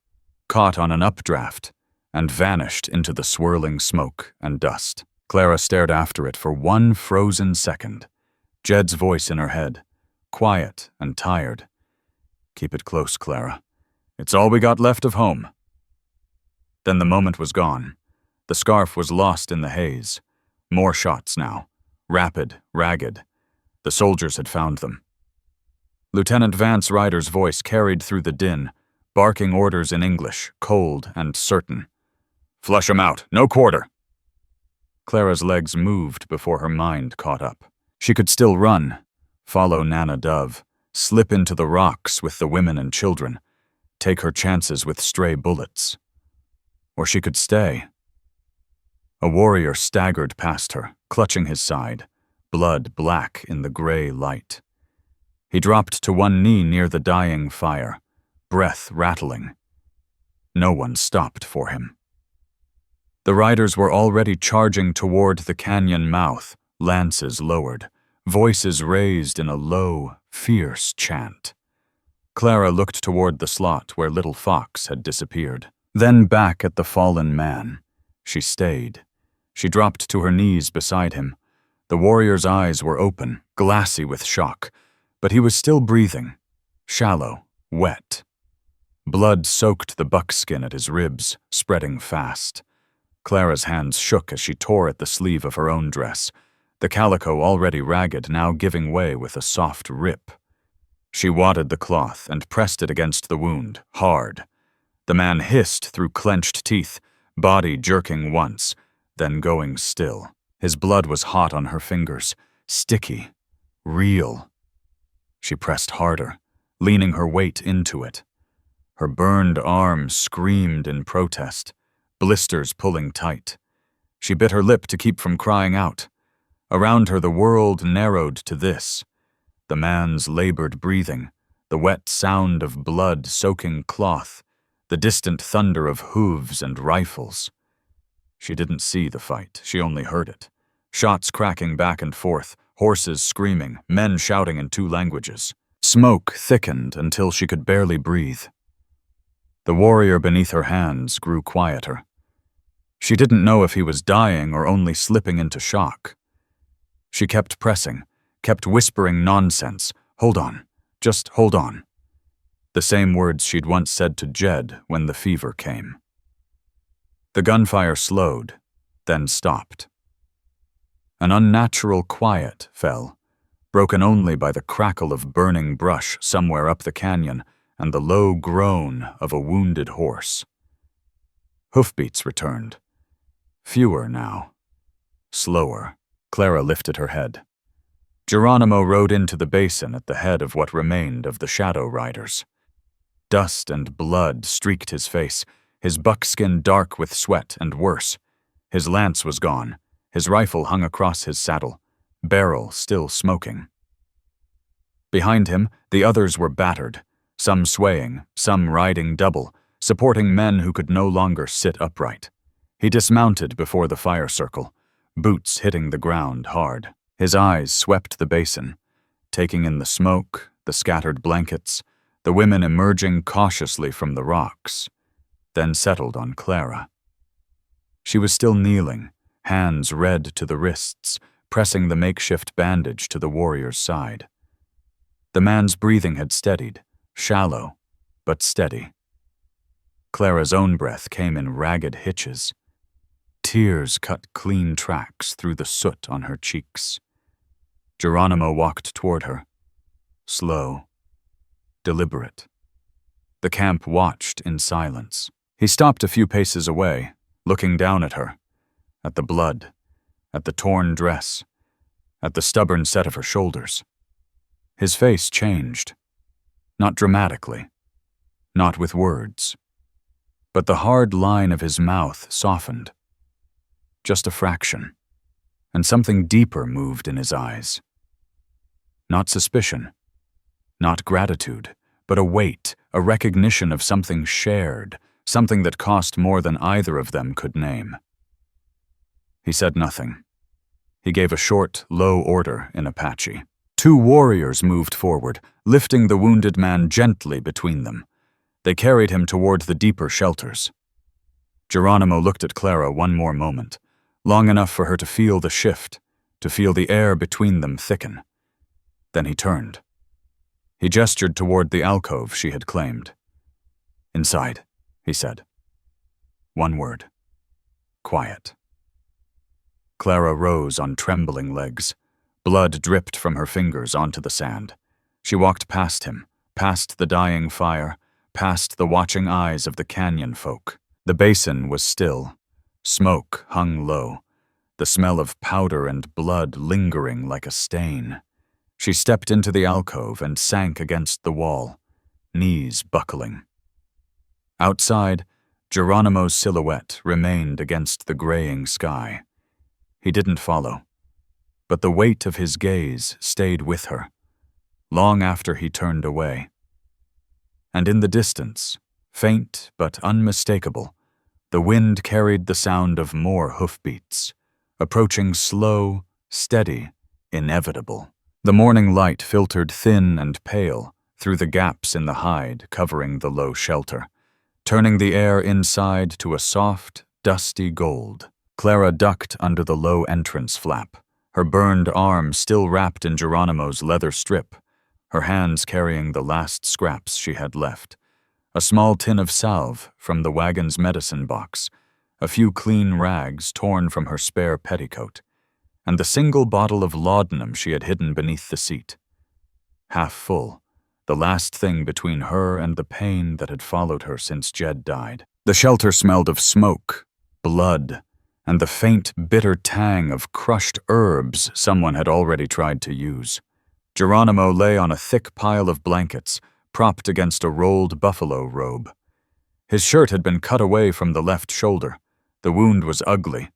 caught on an updraft, and vanished into the swirling smoke and dust. Clara stared after it for one frozen second. Jed's voice in her head, quiet and tired. "Keep it close, Clara. It's all we got left of home." Then the moment was gone. The scarf was lost in the haze. More shots now, rapid, ragged. The soldiers had found them. Lieutenant Vance Ryder's voice carried through the din, barking orders in English, cold and certain. "Flush 'em out, no quarter." Clara's legs moved before her mind caught up. She could still run, follow Nana Dove, slip into the rocks with the women and children, take her chances with stray bullets. Or she could stay. A warrior staggered past her, clutching his side, blood black in the gray light. He dropped to one knee near the dying fire, breath rattling. No one stopped for him. The riders were already charging toward the canyon mouth, lances lowered, voices raised in a low, fierce chant. Clara looked toward the slot where Little Fox had disappeared, then back at the fallen man. She stayed. She dropped to her knees beside him. The warrior's eyes were open, glassy with shock, but he was still breathing, shallow, wet. Blood soaked the buckskin at his ribs, spreading fast. Clara's hands shook as she tore at the sleeve of her own dress, the calico already ragged now giving way with a soft rip. She wadded the cloth and pressed it against the wound, hard. The man hissed through clenched teeth, body jerking once, then going still. His blood was hot on her fingers, sticky, real. She pressed harder, leaning her weight into it. Her burned arm screamed in protest, blisters pulling tight. She bit her lip to keep from crying out. Around her the world narrowed to this. The man's labored breathing, the wet sound of blood soaking cloth, the distant thunder of hooves and rifles. She didn't see the fight, she only heard it. Shots cracking back and forth, horses screaming, men shouting in two languages. Smoke thickened until she could barely breathe. The warrior beneath her hands grew quieter. She didn't know if he was dying or only slipping into shock. She kept pressing, kept whispering nonsense. "Hold on, just hold on." The same words she'd once said to Jed when the fever came. The gunfire slowed, then stopped. An unnatural quiet fell, broken only by the crackle of burning brush somewhere up the canyon and the low groan of a wounded horse. Hoofbeats returned. Fewer now. Slower. Clara lifted her head. Geronimo rode into the basin at the head of what remained of the Shadow Riders. Dust and blood streaked his face, his buckskin dark with sweat and worse. His lance was gone, his rifle hung across his saddle, barrel still smoking. Behind him, the others were battered, some swaying, some riding double, supporting men who could no longer sit upright. He dismounted before the fire circle, boots hitting the ground hard. His eyes swept the basin, taking in the smoke, the scattered blankets, the women emerging cautiously from the rocks, then settled on Clara. She was still kneeling, hands red to the wrists, pressing the makeshift bandage to the warrior's side. The man's breathing had steadied, shallow, but steady. Clara's own breath came in ragged hitches. Tears cut clean tracks through the soot on her cheeks. Geronimo walked toward her, slow, deliberate. The camp watched in silence. He stopped a few paces away, looking down at her, at the blood, at the torn dress, at the stubborn set of her shoulders. His face changed. Not dramatically. not with words. But the hard line of his mouth softened. Just a fraction, and something deeper moved in his eyes. Not suspicion, not gratitude, but a weight, a recognition of something shared, something that cost more than either of them could name. He said nothing. He gave a short, low order in Apache. 2 warriors moved forward, lifting the wounded man gently between them. They carried him toward the deeper shelters. Geronimo looked at Clara one more moment, long enough for her to feel the shift, to feel the air between them thicken. Then he turned. He gestured toward the alcove she had claimed. "Inside," he said. One word. Quiet. Clara rose on trembling legs. Blood dripped from her fingers onto the sand. She walked past him, past the dying fire, past the watching eyes of the canyon folk. The basin was still. Smoke hung low, the smell of powder and blood lingering like a stain. She stepped into the alcove and sank against the wall, knees buckling. Outside, Geronimo's silhouette remained against the graying sky. He didn't follow, but the weight of his gaze stayed with her, long after he turned away. And in the distance, faint but unmistakable, the wind carried the sound of more hoofbeats, approaching slow, steady, inevitable. The morning light filtered thin and pale through the gaps in the hide covering the low shelter, turning the air inside to a soft, dusty gold. Clara ducked under the low entrance flap, her burned arm still wrapped in Geronimo's leather strip, her hands carrying the last scraps she had left. A small tin of salve from the wagon's medicine box, a few clean rags torn from her spare petticoat, and the single bottle of laudanum she had hidden beneath the seat. Half full, the last thing between her and the pain that had followed her since Jed died. The shelter smelled of smoke, blood, and the faint, bitter tang of crushed herbs someone had already tried to use. Geronimo lay on a thick pile of blankets, propped against a rolled buffalo robe. His shirt had been cut away from the left shoulder. The wound was ugly,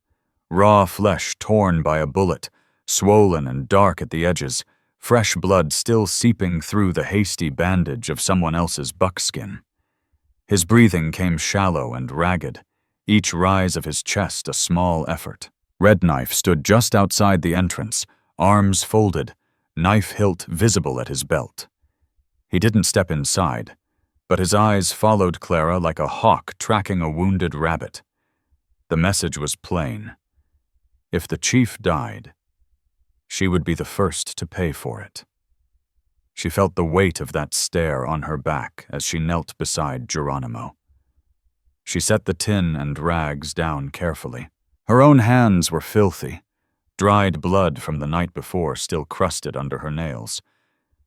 raw flesh torn by a bullet, swollen and dark at the edges, fresh blood still seeping through the hasty bandage of someone else's buckskin. His breathing came shallow and ragged, each rise of his chest a small effort. Red Knife stood just outside the entrance, arms folded, knife hilt visible at his belt. He didn't step inside, but his eyes followed Clara like a hawk tracking a wounded rabbit. The message was plain. If the chief died, she would be the first to pay for it. She felt the weight of that stare on her back as she knelt beside Geronimo. She set the tin and rags down carefully. Her own hands were filthy, dried blood from the night before still crusted under her nails.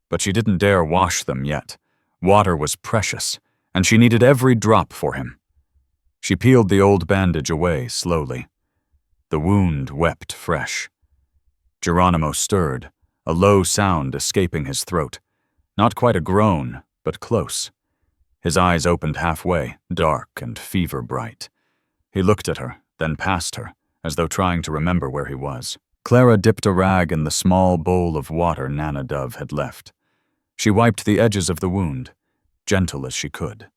But she didn't dare wash them yet. Water was precious, and she needed every drop for him. She peeled the old bandage away slowly. The wound wept fresh. Geronimo stirred, a low sound escaping his throat. Not quite a groan, but close. His eyes opened halfway, dark and fever-bright. He looked at her, then past her, as though trying to remember where he was. Clara dipped a rag in the small bowl of water Nana Dove had left. She wiped the edges of the wound, gentle as she could.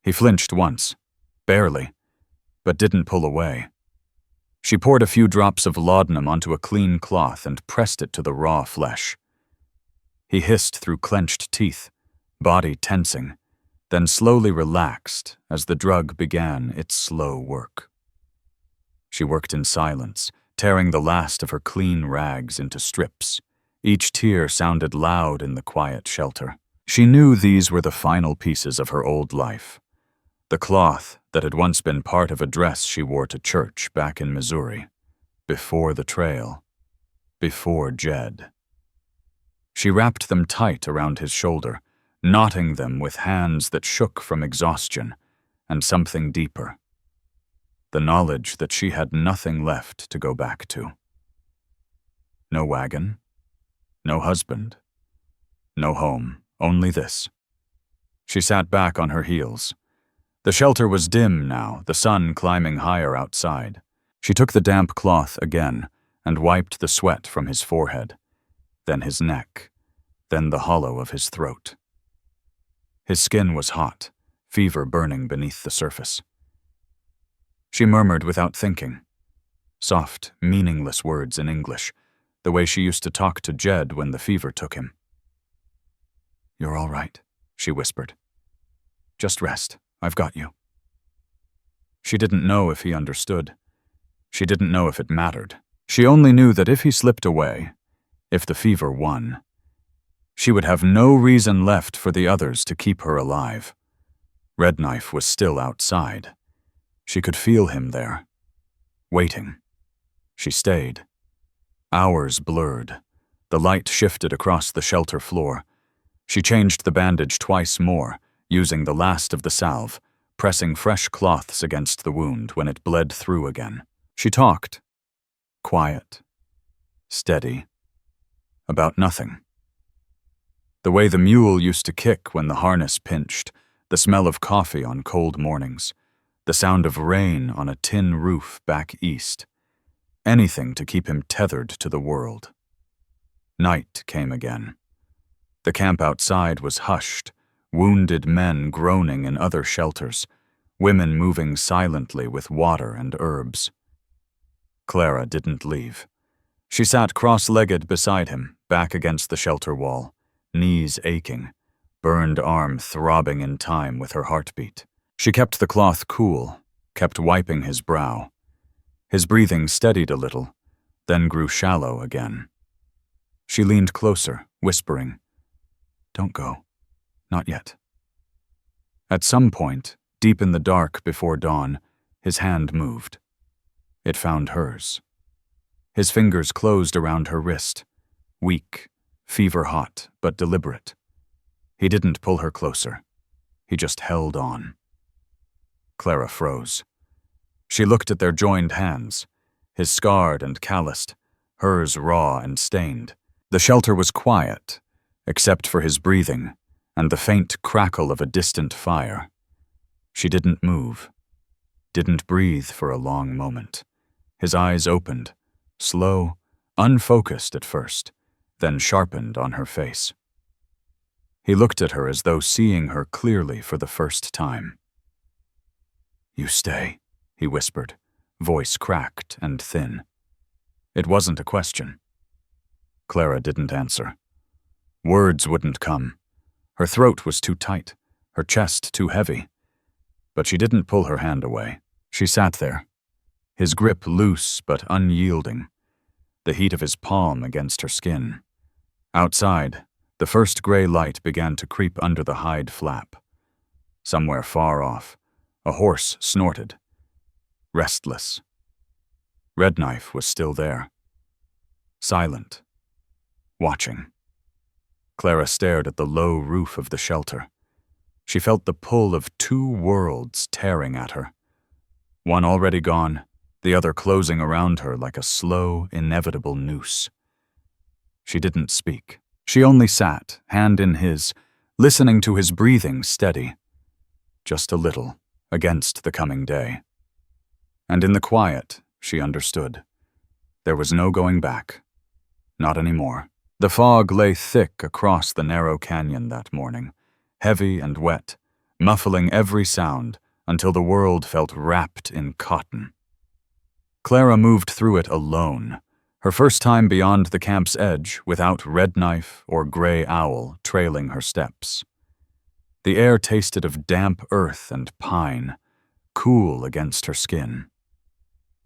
He flinched once, barely, but didn't pull away. She poured a few drops of laudanum onto a clean cloth and pressed it to the raw flesh. He hissed through clenched teeth, body tensing, then slowly relaxed as the drug began its slow work. She worked in silence, tearing the last of her clean rags into strips. Each tear sounded loud in the quiet shelter. She knew these were the final pieces of her old life. The cloth that had once been part of a dress she wore to church back in Missouri, before the trail, before Jed. She wrapped them tight around his shoulder, knotting them with hands that shook from exhaustion and something deeper. The knowledge that she had nothing left to go back to. No wagon, no husband, no home, only this. She sat back on her heels. The shelter was dim now, the sun climbing higher outside. She took the damp cloth again and wiped the sweat from his forehead, then his neck, then the hollow of his throat. His skin was hot, fever burning beneath the surface. She murmured without thinking, soft, meaningless words in English, the way she used to talk to Jed when the fever took him. "You're all right," she whispered. "Just rest. I've got you." She didn't know if he understood. She didn't know if it mattered. She only knew that if he slipped away, if the fever won, she would have no reason left for the others to keep her alive. Red Knife was still outside. She could feel him there, waiting. She stayed. Hours blurred. The light shifted across the shelter floor. She changed the bandage twice more, using the last of the salve, pressing fresh cloths against the wound when it bled through again. She talked. Quiet. Steady. About nothing. The way the mule used to kick when the harness pinched, the smell of coffee on cold mornings, the sound of rain on a tin roof back east. Anything to keep him tethered to the world. Night came again. The camp outside was hushed, wounded men groaning in other shelters, women moving silently with water and herbs. Clara didn't leave. She sat cross-legged beside him, back against the shelter wall, knees aching, burned arm throbbing in time with her heartbeat. She kept the cloth cool, kept wiping his brow. His breathing steadied a little, then grew shallow again. She leaned closer, whispering, "Don't go. Not yet." At some point, deep in the dark before dawn, his hand moved. It found hers. His fingers closed around her wrist, weak, fever-hot, but deliberate. He didn't pull her closer. He just held on. Clara froze. She looked at their joined hands, his scarred and calloused, hers raw and stained. The shelter was quiet, except for his breathing and the faint crackle of a distant fire. She didn't move, didn't breathe for a long moment. His eyes opened, slow, unfocused at first, then sharpened on her face. He looked at her as though seeing her clearly for the first time. "You stay," he whispered, voice cracked and thin. It wasn't a question. Clara didn't answer. Words wouldn't come. Her throat was too tight, her chest too heavy. But she didn't pull her hand away. She sat there, his grip loose but unyielding, the heat of his palm against her skin. Outside, the first gray light began to creep under the hide flap. Somewhere far off, a horse snorted, restless. Red Knife was still there, silent, watching. Clara stared at the low roof of the shelter. She felt the pull of two worlds tearing at her. One already gone, the other closing around her like a slow, inevitable noose. She didn't speak. She only sat, hand in his, listening to his breathing steady, just a little, against the coming day. And in the quiet, she understood. There was no going back. Not anymore. The fog lay thick across the narrow canyon that morning, heavy and wet, muffling every sound until the world felt wrapped in cotton. Clara moved through it alone, her first time beyond the camp's edge without Red Knife or Gray Owl trailing her steps. The air tasted of damp earth and pine, cool against her skin.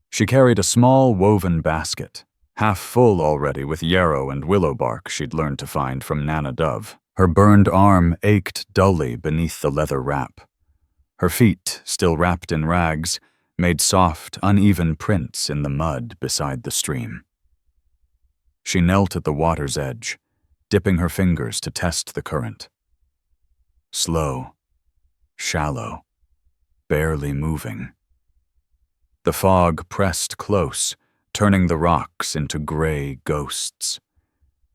She carried a small woven basket, half full already with yarrow and willow bark she'd learned to find from Nana Dove. Her burned arm ached dully beneath the leather wrap. Her feet, still wrapped in rags, made soft, uneven prints in the mud beside the stream. She knelt at the water's edge, dipping her fingers to test the current. Slow, shallow, barely moving. The fog pressed close, turning the rocks into gray ghosts.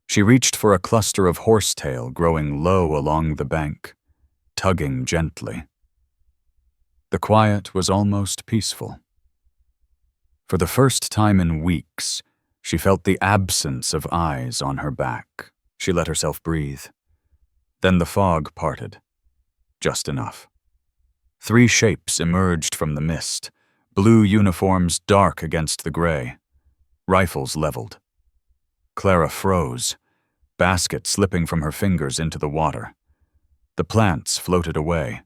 She reached for a cluster of horsetail growing low along the bank. tugging gently. The quiet was almost peaceful. For the first time in weeks, she felt the absence of eyes on her back. She let herself breathe. Then the fog parted. Just enough. 3 shapes emerged from the mist, blue uniforms dark against the gray, rifles leveled. Clara froze, basket slipping from her fingers into the water. The plants floated away,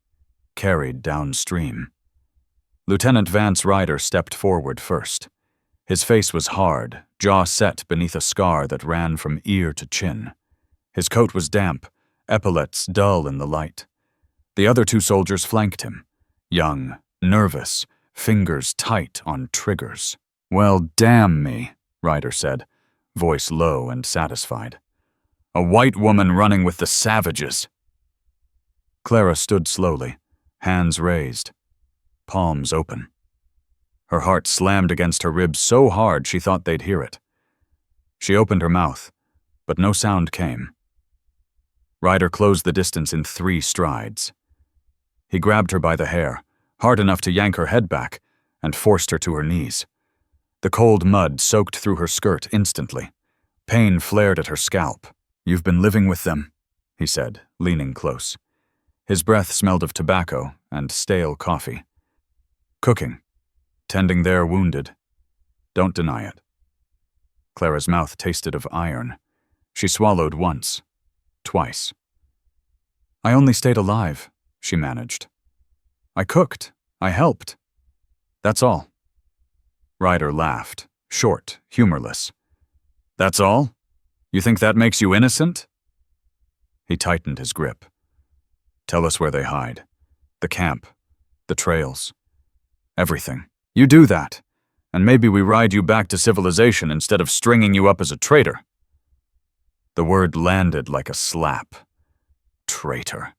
carried downstream. Lieutenant Vance Ryder stepped forward first. His face was hard, jaw set beneath a scar that ran from ear to chin. His coat was damp, epaulets dull in the light. The other 2 soldiers flanked him, young, nervous, fingers tight on triggers. "Well, damn me," Ryder said, voice low and satisfied. "A white woman running with the savages." Clara stood slowly, hands raised, palms open. Her heart slammed against her ribs so hard she thought they'd hear it. She opened her mouth, but no sound came. Ryder closed the distance in 3 strides. He grabbed her by the hair, hard enough to yank her head back, and forced her to her knees. The cold mud soaked through her skirt instantly. Pain flared at her scalp. "You've been living with them," he said, leaning close. His breath smelled of tobacco and stale coffee. "Cooking. Tending their wounded. Don't deny it." Clara's mouth tasted of iron. She swallowed once, twice. "I only stayed alive," she managed. "I cooked. I helped. That's all." Ryder laughed, short, humorless. "That's all? You think that makes you innocent?" He tightened his grip. "Tell us where they hide. The camp. The trails. Everything. You do that, and maybe we ride you back to civilization instead of stringing you up as a traitor." The word landed like a slap. Traitor.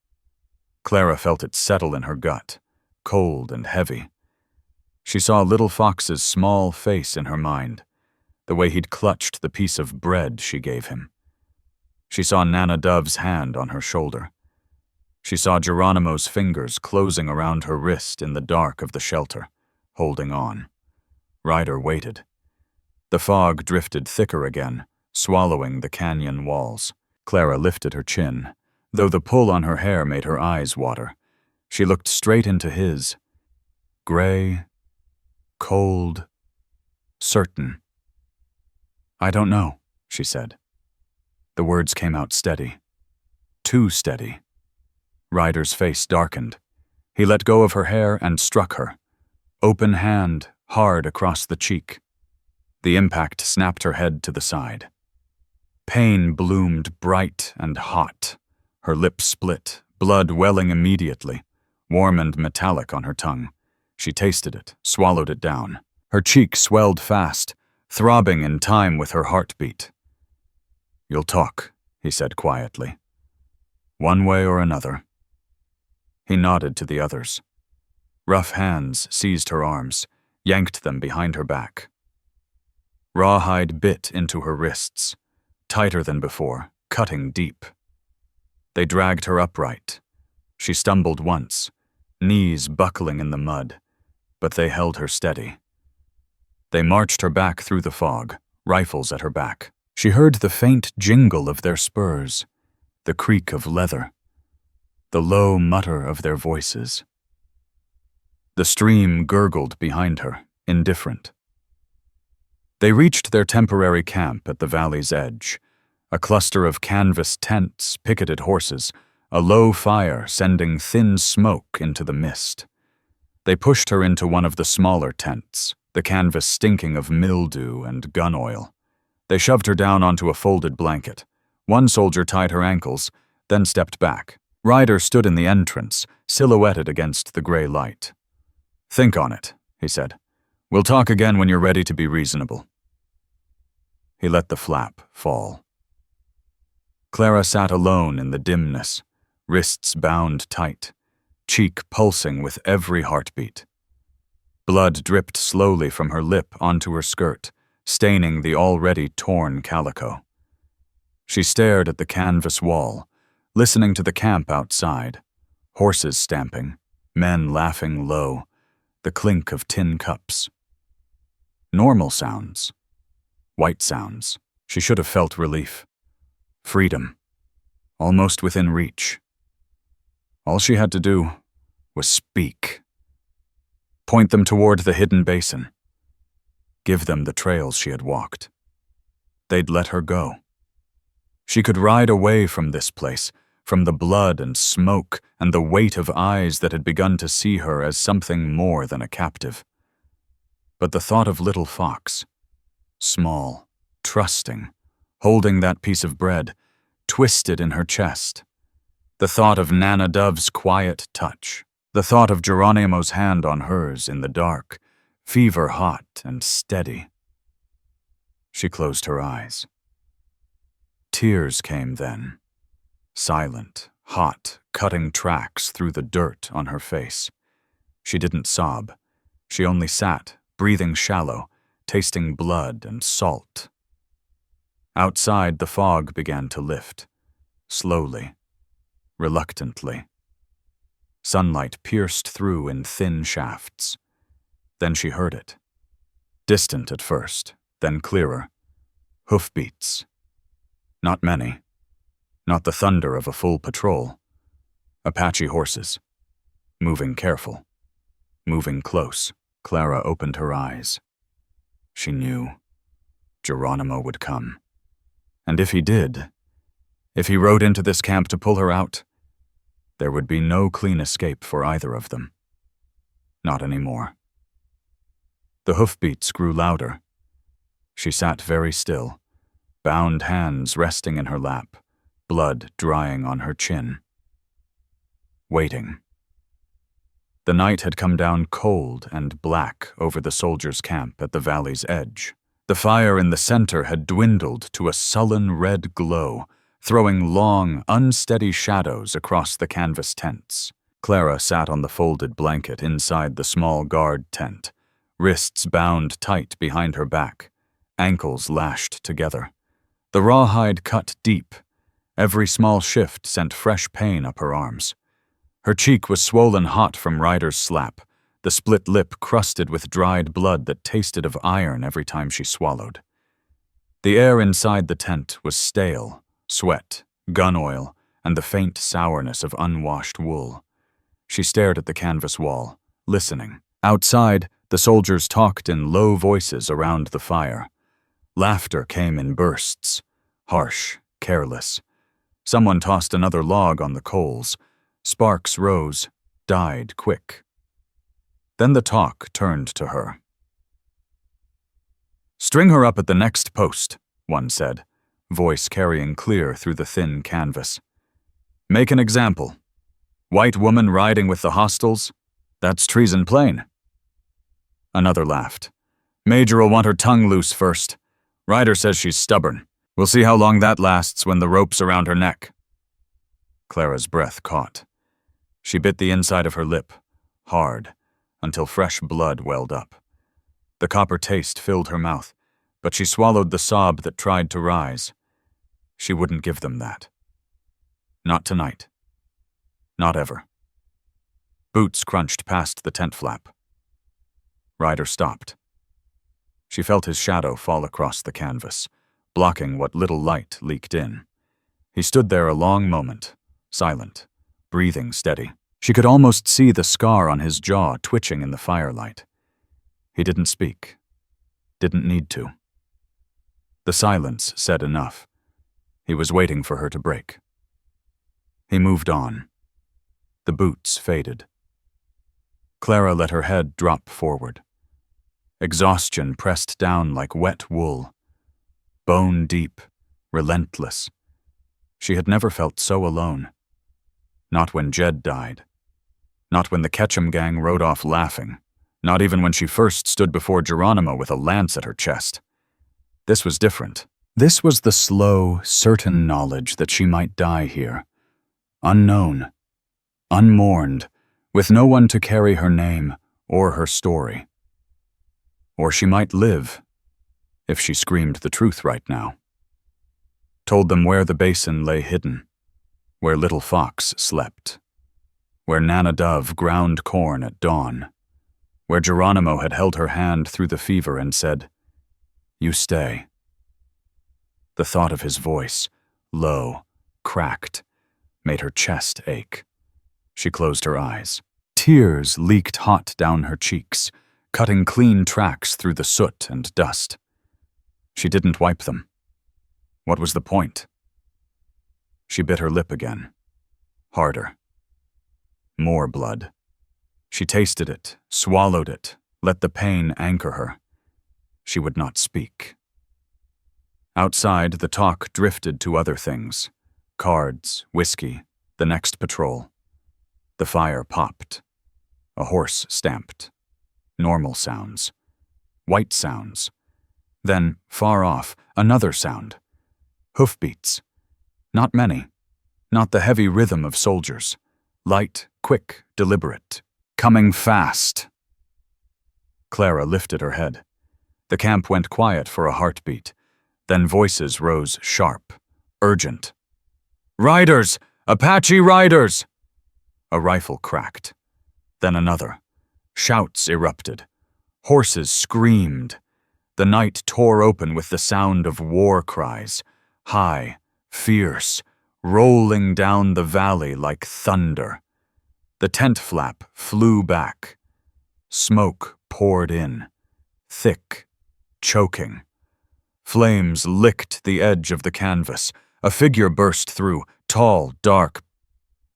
Clara felt it settle in her gut, cold and heavy. She saw Little Fox's small face in her mind, the way he'd clutched the piece of bread she gave him. She saw Nana Dove's hand on her shoulder. She saw Geronimo's fingers closing around her wrist in the dark of the shelter, holding on. Ryder waited. The fog drifted thicker again, swallowing the canyon walls. Clara lifted her chin, though the pull on her hair made her eyes water. She looked straight into his. Gray, cold, certain. "I don't know," she said. The words came out steady. Too steady. Ryder's face darkened. He let go of her hair and struck her. Open hand, hard across the cheek. The impact snapped her head to the side. Pain bloomed bright and hot. Her lips split, blood welling immediately, warm and metallic on her tongue. She tasted it, swallowed it down. Her cheek swelled fast, throbbing in time with her heartbeat. "You'll talk," he said quietly. "One way or another." He nodded to the others. Rough hands seized her arms, yanked them behind her back. Rawhide bit into her wrists, tighter than before, cutting deep. They dragged her upright. She stumbled once, knees buckling in the mud, but they held her steady. They marched her back through the fog, rifles at her back. She heard the faint jingle of their spurs, the creak of leather, the low mutter of their voices. The stream gurgled behind her, indifferent. They reached their temporary camp at the valley's edge, a cluster of canvas tents, picketed horses, a low fire sending thin smoke into the mist. They pushed her into one of the smaller tents, the canvas stinking of mildew and gun oil. They shoved her down onto a folded blanket. One soldier tied her ankles, then stepped back. Ryder stood in the entrance, silhouetted against the gray light. "Think on it," he said. "We'll talk again when you're ready to be reasonable." He let the flap fall. Clara sat alone in the dimness, wrists bound tight, cheek pulsing with every heartbeat. Blood dripped slowly from her lip onto her skirt, staining the already torn calico. She stared at the canvas wall, listening to the camp outside, Horses stamping, men laughing low, the clink of tin cups. Normal sounds. White sounds. She should have felt relief. Freedom. Almost within reach. All she had to do was speak. Point them toward the hidden basin. Give them the trails she had walked. They'd let her go. She could ride away from this place, from the blood and smoke and the weight of eyes that had begun to see her as something more than a captive. But the thought of little Fox, small, trusting, holding that piece of bread, twisted in her chest. The thought of Nana Dove's quiet touch, the thought of Geronimo's hand on hers in the dark, fever hot and steady. She closed her eyes. Tears came then, silent, hot, cutting tracks through the dirt on her face. She didn't sob. She only sat, breathing shallow, tasting blood and salt. Outside, the fog began to lift, slowly, reluctantly. Sunlight pierced through in thin shafts. Then she heard it. Distant at first, then clearer. Hoofbeats. Not many. Not the thunder of a full patrol. Apache horses. Moving careful. Moving close. Clara opened her eyes. She knew. Geronimo would come. And if he did, if he rode into this camp to pull her out, there would be no clean escape for either of them. Not anymore. The hoofbeats grew louder. She sat very still, bound hands resting in her lap, blood drying on her chin. Waiting. The night had come down cold and black over the soldiers' camp at the valley's edge. The fire in the center had dwindled to a sullen red glow, throwing long, unsteady shadows across the canvas tents. Clara sat on the folded blanket inside the small guard tent, wrists bound tight behind her back, ankles lashed together. The rawhide cut deep. Every small shift sent fresh pain up her arms. Her cheek was swollen hot from Ryder's slap, the split lip crusted with dried blood that tasted of iron every time she swallowed. The air inside the tent was stale, sweat, gun oil, and the faint sourness of unwashed wool. She stared at the canvas wall, listening. Outside, the soldiers talked in low voices around the fire. Laughter came in bursts, harsh, careless. Someone tossed another log on the coals. Sparks rose, died quick. Then the talk turned to her. "String her up at the next post," one said, voice carrying clear through the thin canvas. "Make an example. White woman riding with the hostiles? That's treason plain." Another laughed. "Major'll want her tongue loose first. Ryder says she's stubborn. We'll see how long that lasts when the rope's around her neck." Clara's breath caught. She bit the inside of her lip, hard, until fresh blood welled up. The copper taste filled her mouth, but she swallowed the sob that tried to rise. She wouldn't give them that. Not tonight. Not ever. Boots crunched past the tent flap. Ryder stopped. She felt his shadow fall across the canvas, blocking what little light leaked in. He stood there a long moment, silent, breathing steady. She could almost see the scar on his jaw twitching in the firelight. He didn't speak. Didn't need to. The silence said enough. He was waiting for her to break. He moved on. The boots faded. Clara let her head drop forward. Exhaustion pressed down like wet wool. Bone deep, relentless. She had never felt so alone. Not when Jed died. Not when the Ketchum gang rode off laughing. Not even when she first stood before Geronimo with a lance at her chest. This was different. This was the slow, certain knowledge that she might die here. Unknown. Unmourned, with no one to carry her name or her story. Or she might live, if she screamed the truth right now. Told them where the basin lay hidden, where little Fox slept, where Nana Dove ground corn at dawn, where Geronimo had held her hand through the fever and said, "You stay." The thought of his voice, low, cracked, made her chest ache. She closed her eyes. Tears leaked hot down her cheeks, cutting clean tracks through the soot and dust. She didn't wipe them. What was the point? She bit her lip again. Harder. More blood. She tasted it, swallowed it, let the pain anchor her. She would not speak. Outside, the talk drifted to other things. Cards, whiskey, the next patrol. The fire popped. A horse stamped. Normal sounds. White sounds. Then, far off, another sound. Hoofbeats. Not many. Not the heavy rhythm of soldiers. Light, quick, deliberate. Coming fast. Clara lifted her head. The camp went quiet for a heartbeat. Then voices rose sharp, urgent. "Riders! Apache riders!" A rifle cracked. Then another. Shouts erupted. Horses screamed. The night tore open with the sound of war cries, high, fierce, rolling down the valley like thunder. The tent flap flew back. Smoke poured in, thick, choking. Flames licked the edge of the canvas. A figure burst through, tall, dark,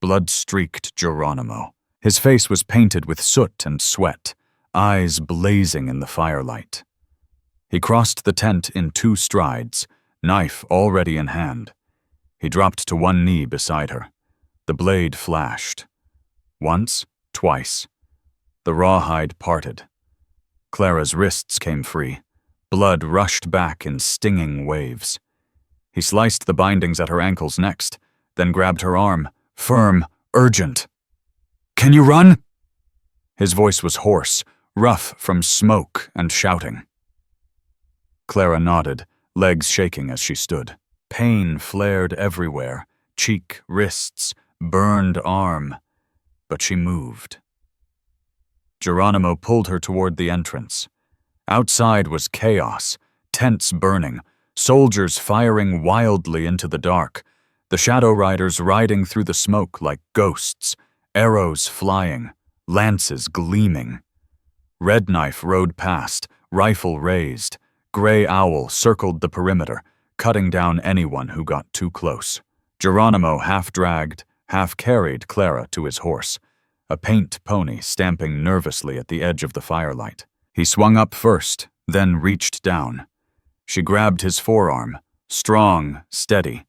blood-streaked Geronimo. His face was painted with soot and sweat, eyes blazing in the firelight. He crossed the tent in 2 strides, knife already in hand. He dropped to one knee beside her. The blade flashed. Once, twice. The rawhide parted. Clara's wrists came free. Blood rushed back in stinging waves. He sliced the bindings at her ankles next, then grabbed her arm, firm, urgent. "Can you run?" His voice was hoarse, rough from smoke and shouting. Clara nodded, legs shaking as she stood. Pain flared everywhere, cheek, wrists, burned arm. But she moved. Geronimo pulled her toward the entrance. Outside was chaos, tents burning, soldiers firing wildly into the dark, the shadow riders riding through the smoke like ghosts, arrows flying, lances gleaming. Red Knife rode past, rifle raised. Gray Owl circled the perimeter, cutting down anyone who got too close. Geronimo half-dragged, half-carried Clara to his horse, a paint pony stamping nervously at the edge of the firelight. He swung up first, then reached down. She grabbed his forearm, strong, steady,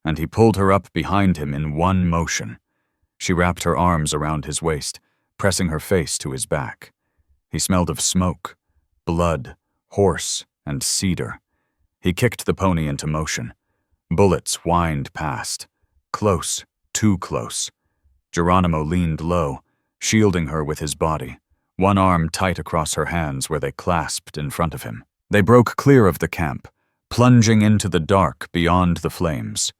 and he pulled her up behind him in one motion. She wrapped her arms around his waist, pressing her face to his back. He smelled of smoke, blood, horse, and cedar. He kicked the pony into motion. Bullets whined past. Close, too close. Geronimo leaned low, shielding her with his body, one arm tight across her hands where they clasped in front of him. They broke clear of the camp, plunging into the dark beyond the flames.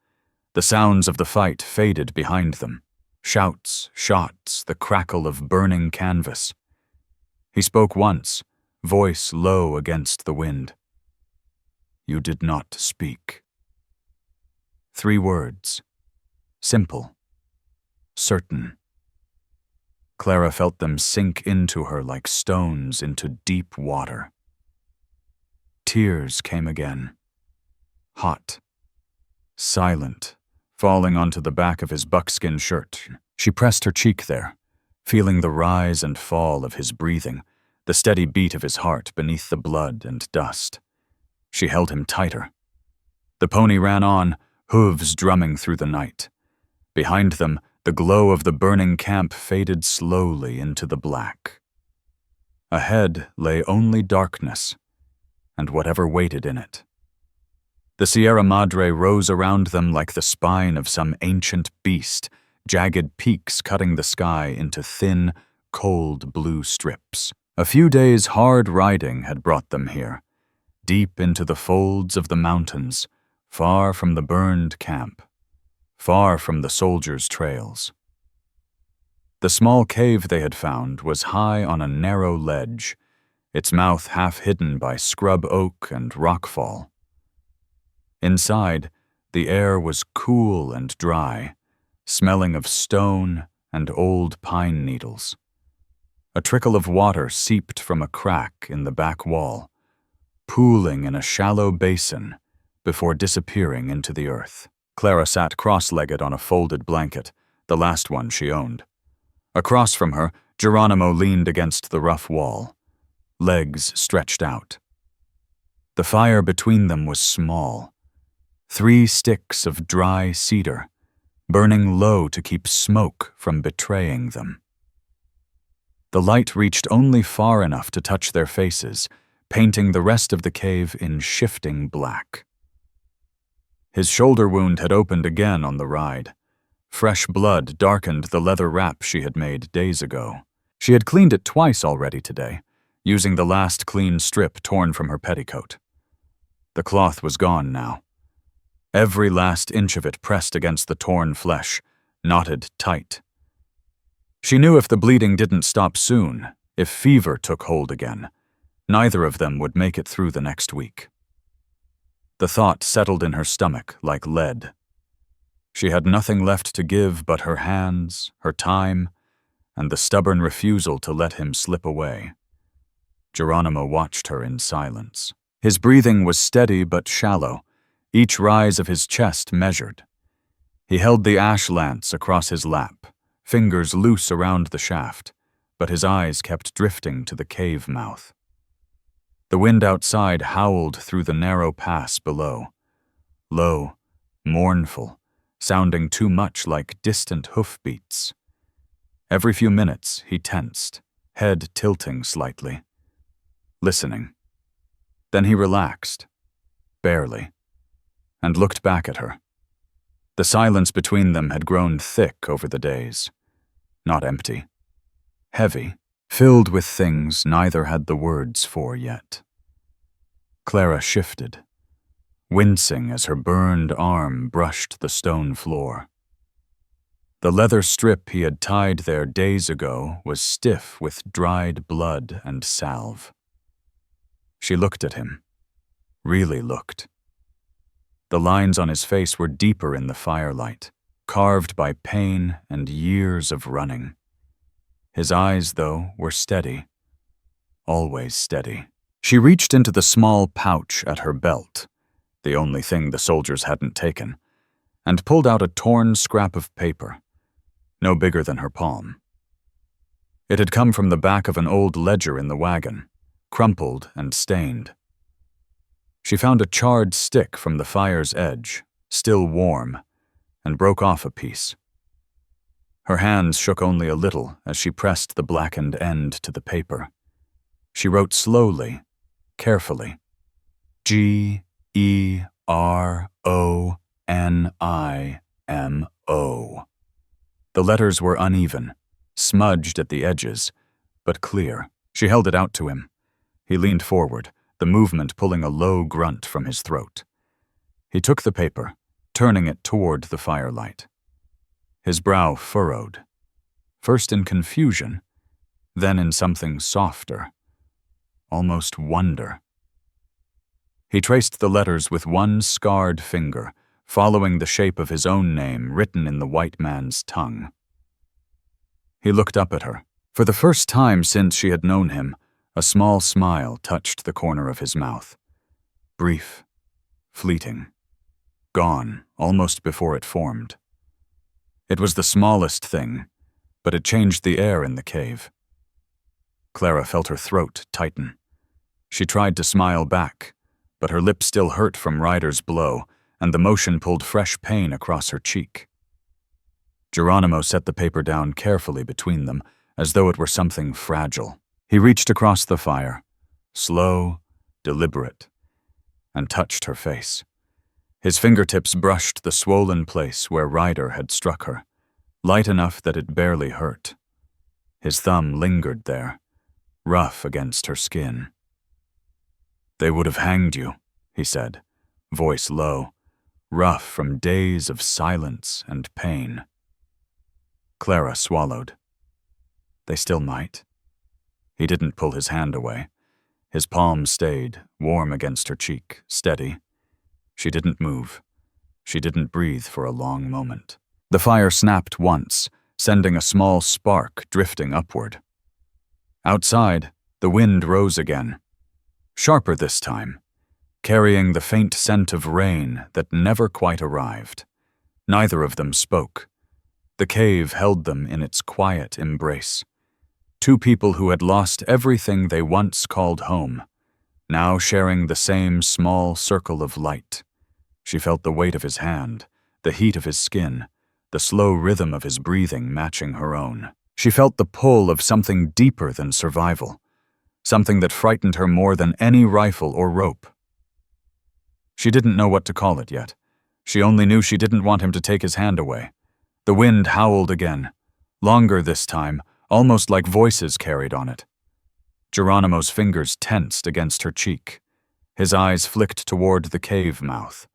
The sounds of the fight faded behind them. Shouts, shots, the crackle of burning canvas. He spoke once, voice low against the wind. "You did not speak." 3 words. Simple. Certain. Clara felt them sink into her like stones into deep water. Tears came again. Hot. Silent, falling onto the back of his buckskin shirt. She pressed her cheek there, feeling the rise and fall of his breathing, the steady beat of his heart beneath the blood and dust. She held him tighter. The pony ran on, hooves drumming through the night. Behind them, the glow of the burning camp faded slowly into the black. Ahead lay only darkness, and whatever waited in it. The Sierra Madre rose around them like the spine of some ancient beast, jagged peaks cutting the sky into thin, cold blue strips. A few days' hard riding had brought them here, deep into the folds of the mountains, far from the burned camp, far from the soldiers' trails. The small cave they had found was high on a narrow ledge, its mouth half hidden by scrub oak and rockfall. Inside, the air was cool and dry, smelling of stone and old pine needles. A trickle of water seeped from a crack in the back wall, pooling in a shallow basin before disappearing into the earth. Clara sat cross-legged on a folded blanket, the last one she owned. Across from her, Geronimo leaned against the rough wall, legs stretched out. The fire between them was small, 3 sticks of dry cedar, burning low to keep smoke from betraying them. The light reached only far enough to touch their faces, painting the rest of the cave in shifting black. His shoulder wound had opened again on the ride. Fresh blood darkened the leather wrap she had made days ago. She had cleaned it twice already today, using the last clean strip torn from her petticoat. The cloth was gone now. Every last inch of it pressed against the torn flesh, knotted tight. She knew if the bleeding didn't stop soon, if fever took hold again, neither of them would make it through the next week. The thought settled in her stomach like lead. She had nothing left to give but her hands, her time, and the stubborn refusal to let him slip away. Geronimo watched her in silence. His breathing was steady but shallow, each rise of his chest measured. He held the ash lance across his lap, fingers loose around the shaft, but his eyes kept drifting to the cave mouth. The wind outside howled through the narrow pass below, low, mournful, sounding too much like distant hoofbeats. Every few minutes he tensed, head tilting slightly, listening. Then he relaxed, barely, and looked back at her. The silence between them had grown thick over the days, not empty, heavy, filled with things neither had the words for yet. Clara shifted, wincing as her burned arm brushed the stone floor. The leather strip he had tied there days ago was stiff with dried blood and salve. She looked at him, really looked. The lines on his face were deeper in the firelight, carved by pain and years of running. His eyes, though, were steady, always steady. She reached into the small pouch at her belt, the only thing the soldiers hadn't taken, and pulled out a torn scrap of paper, no bigger than her palm. It had come from the back of an old ledger in the wagon, crumpled and stained. She found a charred stick from the fire's edge, still warm, and broke off a piece. Her hands shook only a little as she pressed the blackened end to the paper. She wrote slowly, carefully, Geronimo. The letters were uneven, smudged at the edges, but clear. She held it out to him. He leaned forward, the movement pulling a low grunt from his throat. He took the paper, turning it toward the firelight. His brow furrowed, first in confusion, then in something softer, almost wonder. He traced the letters with one scarred finger, following the shape of his own name written in the white man's tongue. He looked up at her. For the first time since she had known him, a small smile touched the corner of his mouth. Brief, fleeting, gone almost before it formed. It was the smallest thing, but it changed the air in the cave. Clara felt her throat tighten. She tried to smile back, but her lip still hurt from Ryder's blow, and the motion pulled fresh pain across her cheek. Geronimo set the paper down carefully between them, as though it were something fragile. He reached across the fire, slow, deliberate, and touched her face. His fingertips brushed the swollen place where Ryder had struck her, light enough that it barely hurt. His thumb lingered there, rough against her skin. "They would have hanged you," he said, voice low, rough from days of silence and pain. Clara swallowed. They still might. He didn't pull his hand away. His palm stayed, warm against her cheek, steady. She didn't move. She didn't breathe for a long moment. The fire snapped once, sending a small spark drifting upward. Outside, the wind rose again, sharper this time, carrying the faint scent of rain that never quite arrived. Neither of them spoke. The cave held them in its quiet embrace. Two people who had lost everything they once called home, now sharing the same small circle of light. She felt the weight of his hand, the heat of his skin, the slow rhythm of his breathing matching her own. She felt the pull of something deeper than survival, something that frightened her more than any rifle or rope. She didn't know what to call it yet. She only knew she didn't want him to take his hand away. The wind howled again, longer this time, almost like voices carried on it. Geronimo's fingers tensed against her cheek. His eyes flicked toward the cave mouth.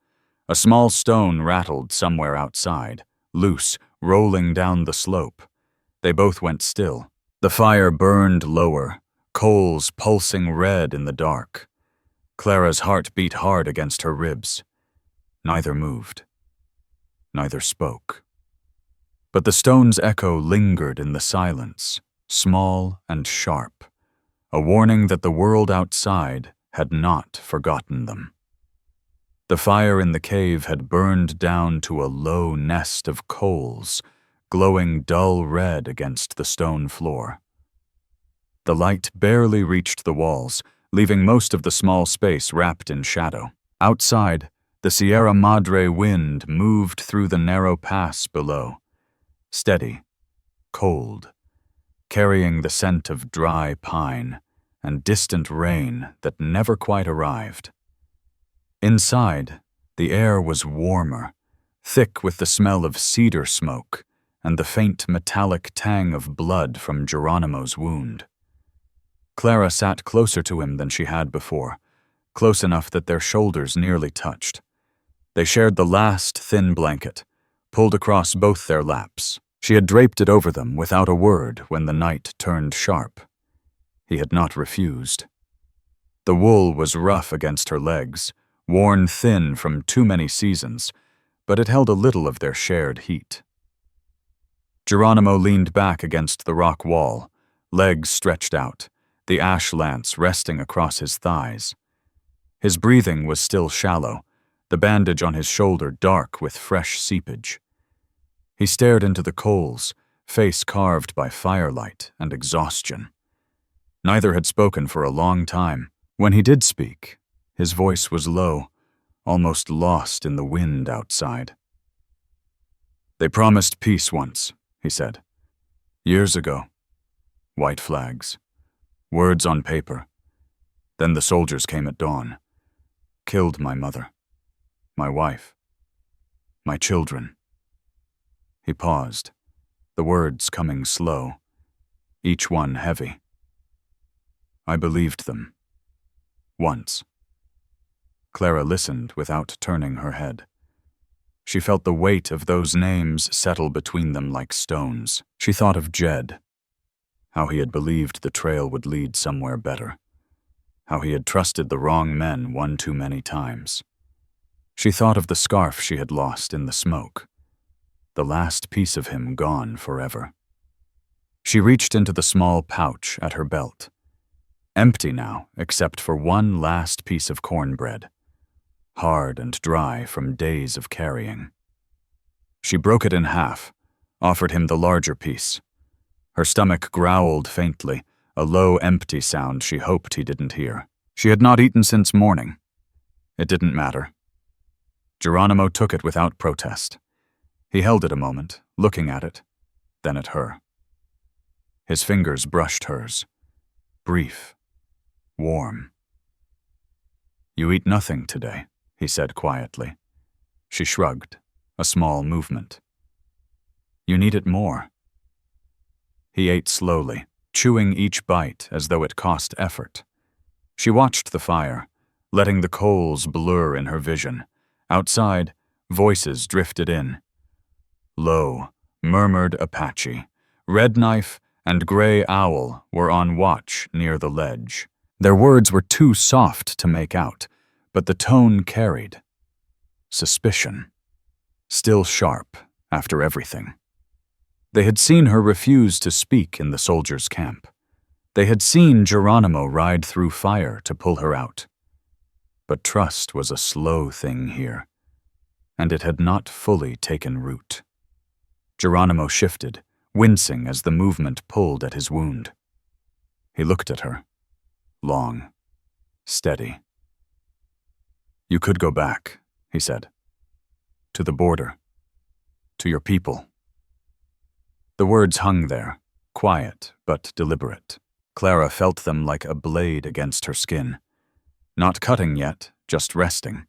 A small stone rattled somewhere outside, loose, rolling down the slope. They both went still. The fire burned lower, coals pulsing red in the dark. Clara's heart beat hard against her ribs. Neither moved. Neither spoke. But the stone's echo lingered in the silence, small and sharp, a warning that the world outside had not forgotten them. The fire in the cave had burned down to a low nest of coals, glowing dull red against the stone floor. The light barely reached the walls, leaving most of the small space wrapped in shadow. Outside, the Sierra Madre wind moved through the narrow pass below, steady, cold, carrying the scent of dry pine and distant rain that never quite arrived. Inside, the air was warmer, thick with the smell of cedar smoke and the faint metallic tang of blood from Geronimo's wound. Clara sat closer to him than she had before, close enough that their shoulders nearly touched. They shared the last thin blanket, pulled across both their laps. She had draped it over them without a word when the night turned sharp. He had not refused. The wool was rough against her legs, worn thin from too many seasons, but it held a little of their shared heat. Geronimo leaned back against the rock wall, legs stretched out, the ash lance resting across his thighs. His breathing was still shallow, the bandage on his shoulder dark with fresh seepage. He stared into the coals, face carved by firelight and exhaustion. Neither had spoken for a long time. When he did speak, his voice was low, almost lost in the wind outside. "They promised peace once," he said. "Years ago. White flags. Words on paper. Then the soldiers came at dawn. Killed my mother. My wife. My children." He paused, the words coming slow, each one heavy. "I believed them. Once." Clara listened without turning her head. She felt the weight of those names settle between them like stones. She thought of Jed, how he had believed the trail would lead somewhere better, how he had trusted the wrong men one too many times. She thought of the scarf she had lost in the smoke, the last piece of him gone forever. She reached into the small pouch at her belt, empty now except for one last piece of cornbread, hard and dry from days of carrying. She broke it in half, offered him the larger piece. Her stomach growled faintly, a low, empty sound she hoped he didn't hear. She had not eaten since morning. It didn't matter. Geronimo took it without protest. He held it a moment, looking at it, then at her. His fingers brushed hers, brief, warm. "You eat nothing today," he said quietly. She shrugged, a small movement. "You need it more." He ate slowly, chewing each bite as though it cost effort. She watched the fire, letting the coals blur in her vision. Outside, voices drifted in. Low, murmured Apache, red knife and Gray Owl were on watch near the ledge. Their words were too soft to make out, but the tone carried. Suspicion. Still sharp, after everything. They had seen her refuse to speak in the soldiers' camp. They had seen Geronimo ride through fire to pull her out. But trust was a slow thing here, and it had not fully taken root. Geronimo shifted, wincing as the movement pulled at his wound. He looked at her. Long. Steady. "You could go back," he said. "To the border. To your people." The words hung there, quiet but deliberate. Clara felt them like a blade against her skin. Not cutting yet, just resting.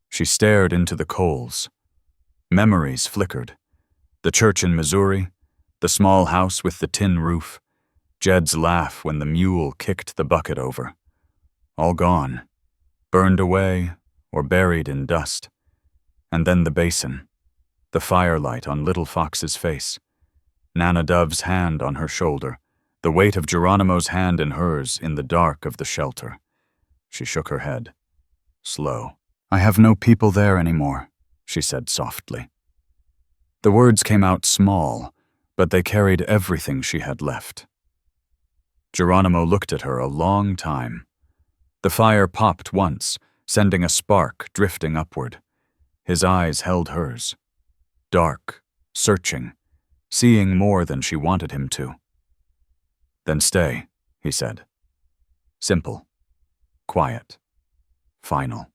She stared into the coals. Memories flickered. The church in Missouri, the small house with the tin roof, Jed's laugh when the mule kicked the bucket over. All gone, burned away or buried in dust. And then the basin, the firelight on Little Fox's face, Nana Dove's hand on her shoulder, the weight of Geronimo's hand in hers in the dark of the shelter. She shook her head. Slow. "I have no people there anymore," she said softly. The words came out small, but they carried everything she had left. Geronimo looked at her a long time. The fire popped once, sending a spark drifting upward. His eyes held hers. Dark, searching, seeing more than she wanted him to. "Then stay," he said. Simple. Quiet. Final.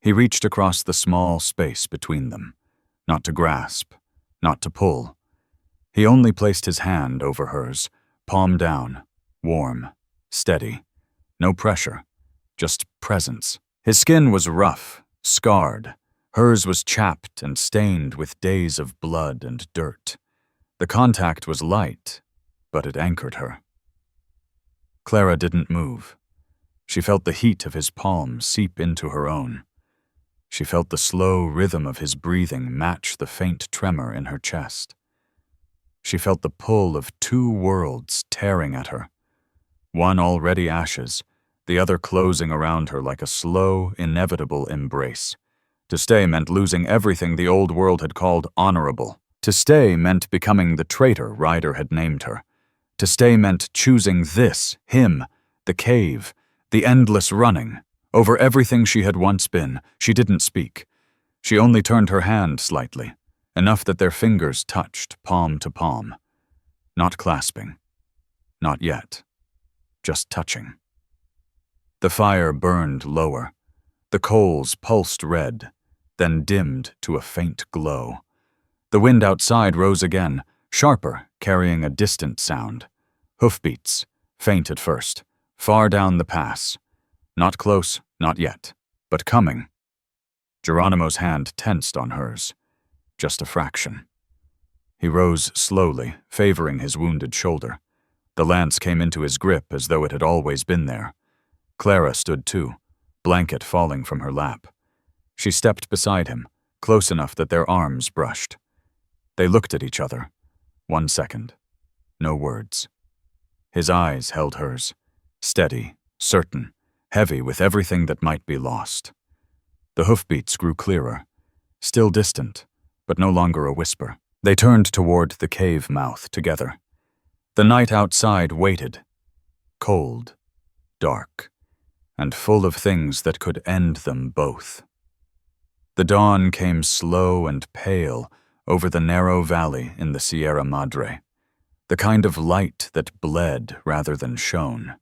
He reached across the small space between them, not to grasp, not to pull. He only placed his hand over hers, palm down, warm, steady. No pressure, just presence. His skin was rough, scarred. Hers was chapped and stained with days of blood and dirt. The contact was light, but it anchored her. Clara didn't move. She felt the heat of his palm seep into her own. She felt the slow rhythm of his breathing match the faint tremor in her chest. She felt the pull of two worlds tearing at her, one already ashes, the other closing around her like a slow, inevitable embrace. To stay meant losing everything the old world had called honorable. To stay meant becoming the traitor Ryder had named her. To stay meant choosing this, him, the cave, the endless running. Over everything she had once been, she didn't speak. She only turned her hand slightly, enough that their fingers touched palm to palm. Not clasping. Not yet. Just touching. The fire burned lower. The coals pulsed red, then dimmed to a faint glow. The wind outside rose again, sharper, carrying a distant sound. Hoofbeats, faint at first, far down the pass. Not close, not yet, but coming. Geronimo's hand tensed on hers. Just a fraction. He rose slowly, favoring his wounded shoulder. The lance came into his grip as though it had always been there. Clara stood too, blanket falling from her lap. She stepped beside him, close enough that their arms brushed. They looked at each other. 1 second. No words. His eyes held hers, steady, certain, heavy with everything that might be lost. The hoofbeats grew clearer, still distant, but no longer a whisper. They turned toward the cave mouth together. The night outside waited, cold, dark, and full of things that could end them both. The dawn came slow and pale over the narrow valley in the Sierra Madre, the kind of light that bled rather than shone.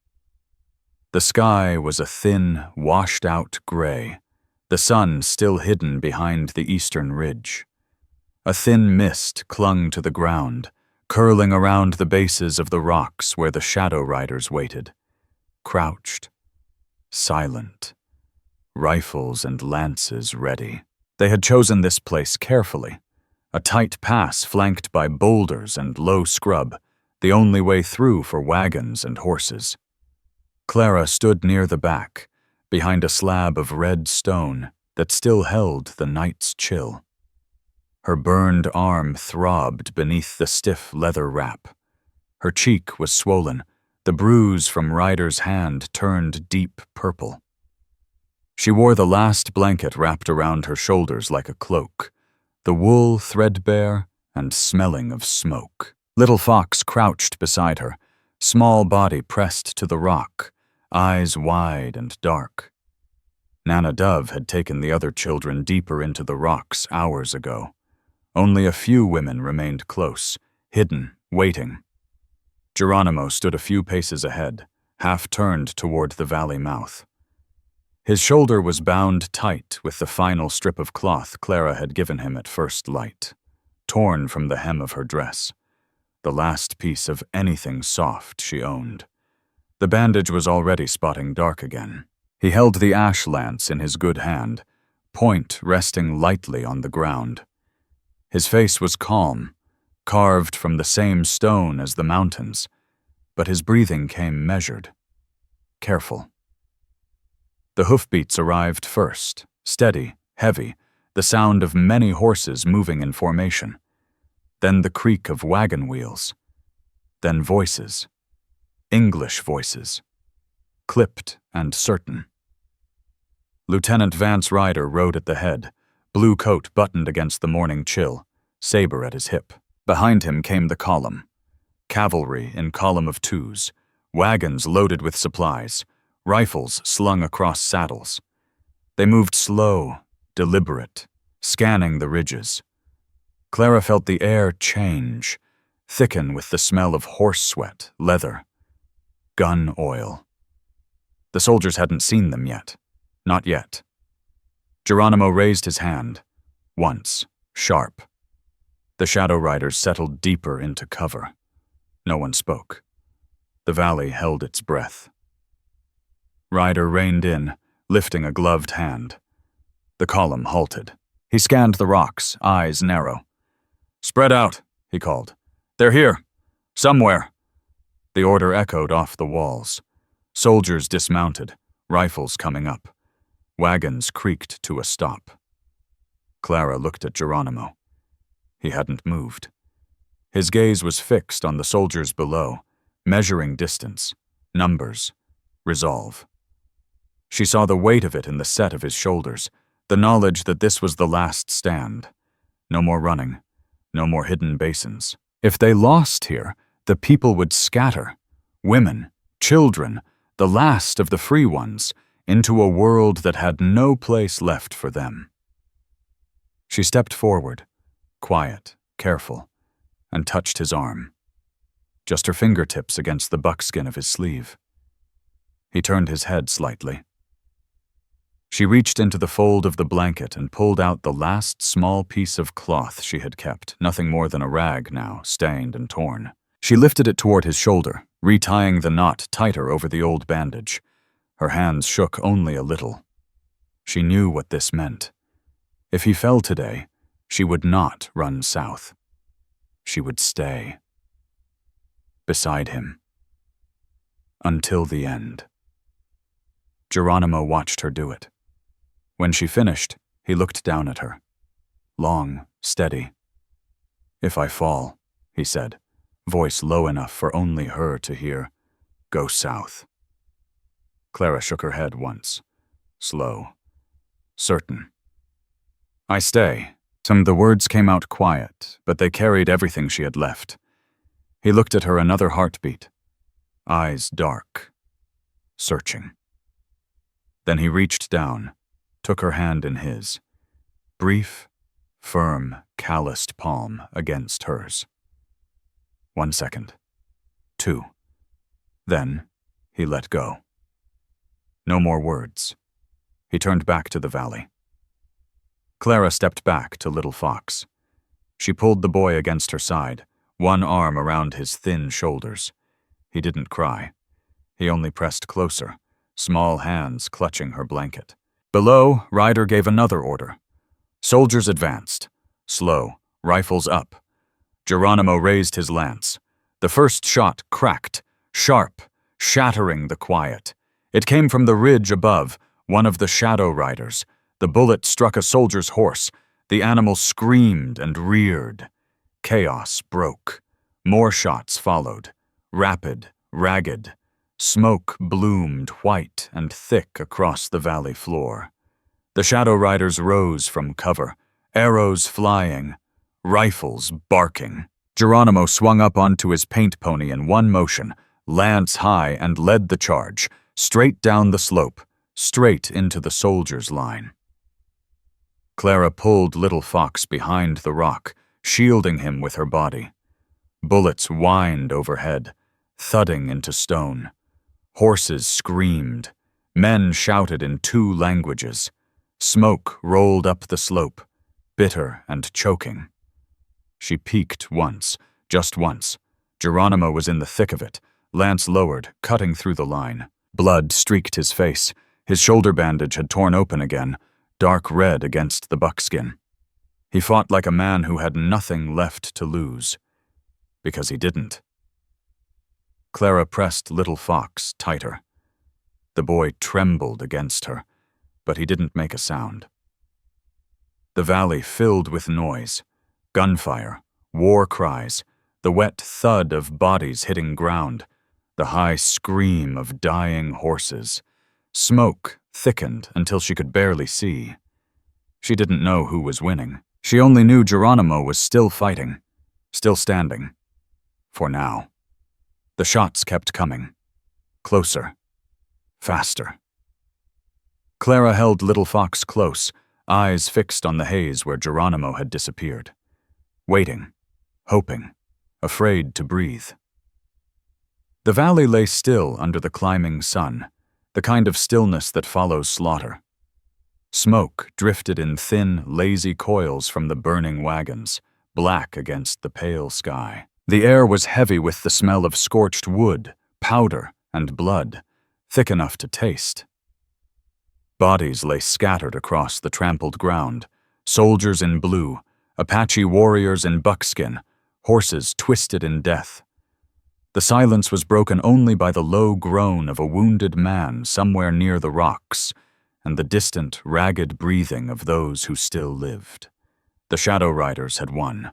The sky was a thin, washed-out gray, the sun still hidden behind the eastern ridge. A thin mist clung to the ground, curling around the bases of the rocks where the shadow riders waited, crouched, silent, rifles and lances ready. They had chosen this place carefully, a tight pass flanked by boulders and low scrub, the only way through for wagons and horses. Clara stood near the back, behind a slab of red stone that still held the night's chill. Her burned arm throbbed beneath the stiff leather wrap. Her cheek was swollen, the bruise from Ryder's hand turned deep purple. She wore the last blanket wrapped around her shoulders like a cloak, the wool threadbare and smelling of smoke. Little Fox crouched beside her, small body pressed to the rock, eyes wide and dark. Nana Dove had taken the other children deeper into the rocks hours ago. Only a few women remained close, hidden, waiting. Geronimo stood a few paces ahead, half-turned toward the valley mouth. His shoulder was bound tight with the final strip of cloth Clara had given him at first light, torn from the hem of her dress, the last piece of anything soft she owned. The bandage was already spotting dark again. He held the ash lance in his good hand, point resting lightly on the ground. His face was calm, carved from the same stone as the mountains, but his breathing came measured, careful. The hoofbeats arrived first, steady, heavy, the sound of many horses moving in formation. Then the creak of wagon wheels. Then voices. English voices. Clipped and certain. Lieutenant Vance Ryder rode at the head, blue coat buttoned against the morning chill, saber at his hip. Behind him came the column. Cavalry in column of twos, wagons loaded with supplies, rifles slung across saddles. They moved slow, deliberate, scanning the ridges. Clara felt the air change, thicken with the smell of horse sweat, leather, gun oil. The soldiers hadn't seen them yet. Not yet. Geronimo raised his hand, once, sharp. The shadow riders settled deeper into cover. No one spoke. The valley held its breath. Ryder reined in, lifting a gloved hand. The column halted. He scanned the rocks, eyes narrow. "Spread out," he called. "They're here. Somewhere." The order echoed off the walls. Soldiers dismounted, rifles coming up. Wagons creaked to a stop. Clara looked at Geronimo. He hadn't moved. His gaze was fixed on the soldiers below, measuring distance, numbers, resolve. She saw the weight of it in the set of his shoulders, the knowledge that this was the last stand. No more running, no more hidden basins. If they lost here, the people would scatter. Women, children, the last of the free ones, into a world that had no place left for them. She stepped forward, quiet, careful, and touched his arm. Just her fingertips against the buckskin of his sleeve. He turned his head slightly. She reached into the fold of the blanket and pulled out the last small piece of cloth she had kept, nothing more than a rag now, stained and torn. She lifted it toward his shoulder, retying the knot tighter over the old bandage. Her hands shook only a little. She knew what this meant. If he fell today, she would not run south. She would stay. Beside him. Until the end. Geronimo watched her do it. When she finished, he looked down at her. Long, steady. "If I fall," he said, voice low enough for only her to hear, "go south." Clara shook her head once. Slow. Certain. "I stay." The words came out quiet, but they carried everything she had left. He looked at her another heartbeat. Eyes dark. Searching. Then he reached down, took her hand in his. Brief, firm, calloused palm against hers. 1 second. 2. Then he let go. No more words. He turned back to the valley. Clara stepped back to Little Fox. She pulled the boy against her side, one arm around his thin shoulders. He didn't cry. He only pressed closer, small hands clutching her blanket. Below, Ryder gave another order. Soldiers advanced. Slow, rifles up. Geronimo raised his lance. The first shot cracked, sharp, shattering the quiet. It came from the ridge above, one of the shadow riders. The bullet struck a soldier's horse. The animal screamed and reared. Chaos broke. More shots followed. rapid, ragged. Smoke bloomed white and thick across the valley floor. The Shadow Riders rose from cover, arrows flying, rifles barking. Geronimo swung up onto his paint pony in one motion, lance high, and led the charge, straight down the slope, straight into the soldiers' line. Clara pulled Little Fox behind the rock, shielding him with her body. Bullets whined overhead, thudding into stone. Horses screamed. Men shouted in 2 languages. Smoke rolled up the slope, bitter and choking. She peeked once, just once. Geronimo was in the thick of it, lance lowered, cutting through the line. Blood streaked his face. His shoulder bandage had torn open again, dark red against the buckskin. He fought like a man who had nothing left to lose. Because he didn't. Clara pressed Little Fox tighter. The boy trembled against her, but he didn't make a sound. The valley filled with noise, gunfire, war cries, the wet thud of bodies hitting ground, the high scream of dying horses. Smoke thickened until she could barely see. She didn't know who was winning. She only knew Geronimo was still fighting, still standing. For now. The shots kept coming. Closer. Faster. Clara held Little Fox close, eyes fixed on the haze where Geronimo had disappeared. Waiting, hoping, afraid to breathe. The valley lay still under the climbing sun, the kind of stillness that follows slaughter. Smoke drifted in thin, lazy coils from the burning wagons, black against the pale sky. The air was heavy with the smell of scorched wood, powder, and blood, thick enough to taste. Bodies lay scattered across the trampled ground, soldiers in blue, Apache warriors in buckskin, horses twisted in death. The silence was broken only by the low groan of a wounded man somewhere near the rocks, and the distant, ragged breathing of those who still lived. The Shadow Riders had won.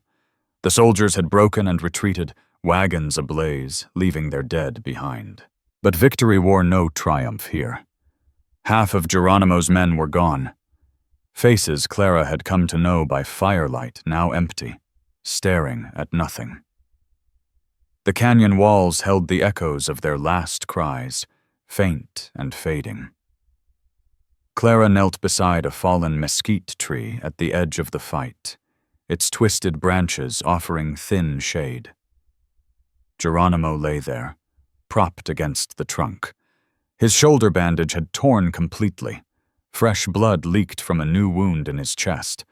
The soldiers had broken and retreated, wagons ablaze, leaving their dead behind. But victory wore no triumph here. Half of Geronimo's men were gone. Faces Clara had come to know by firelight, now empty, staring at nothing. The canyon walls held the echoes of their last cries, faint and fading. Clara knelt beside a fallen mesquite tree at the edge of the fight, its twisted branches offering thin shade. Geronimo lay there, propped against the trunk. His shoulder bandage had torn completely. Fresh blood leaked from a new wound in his chest.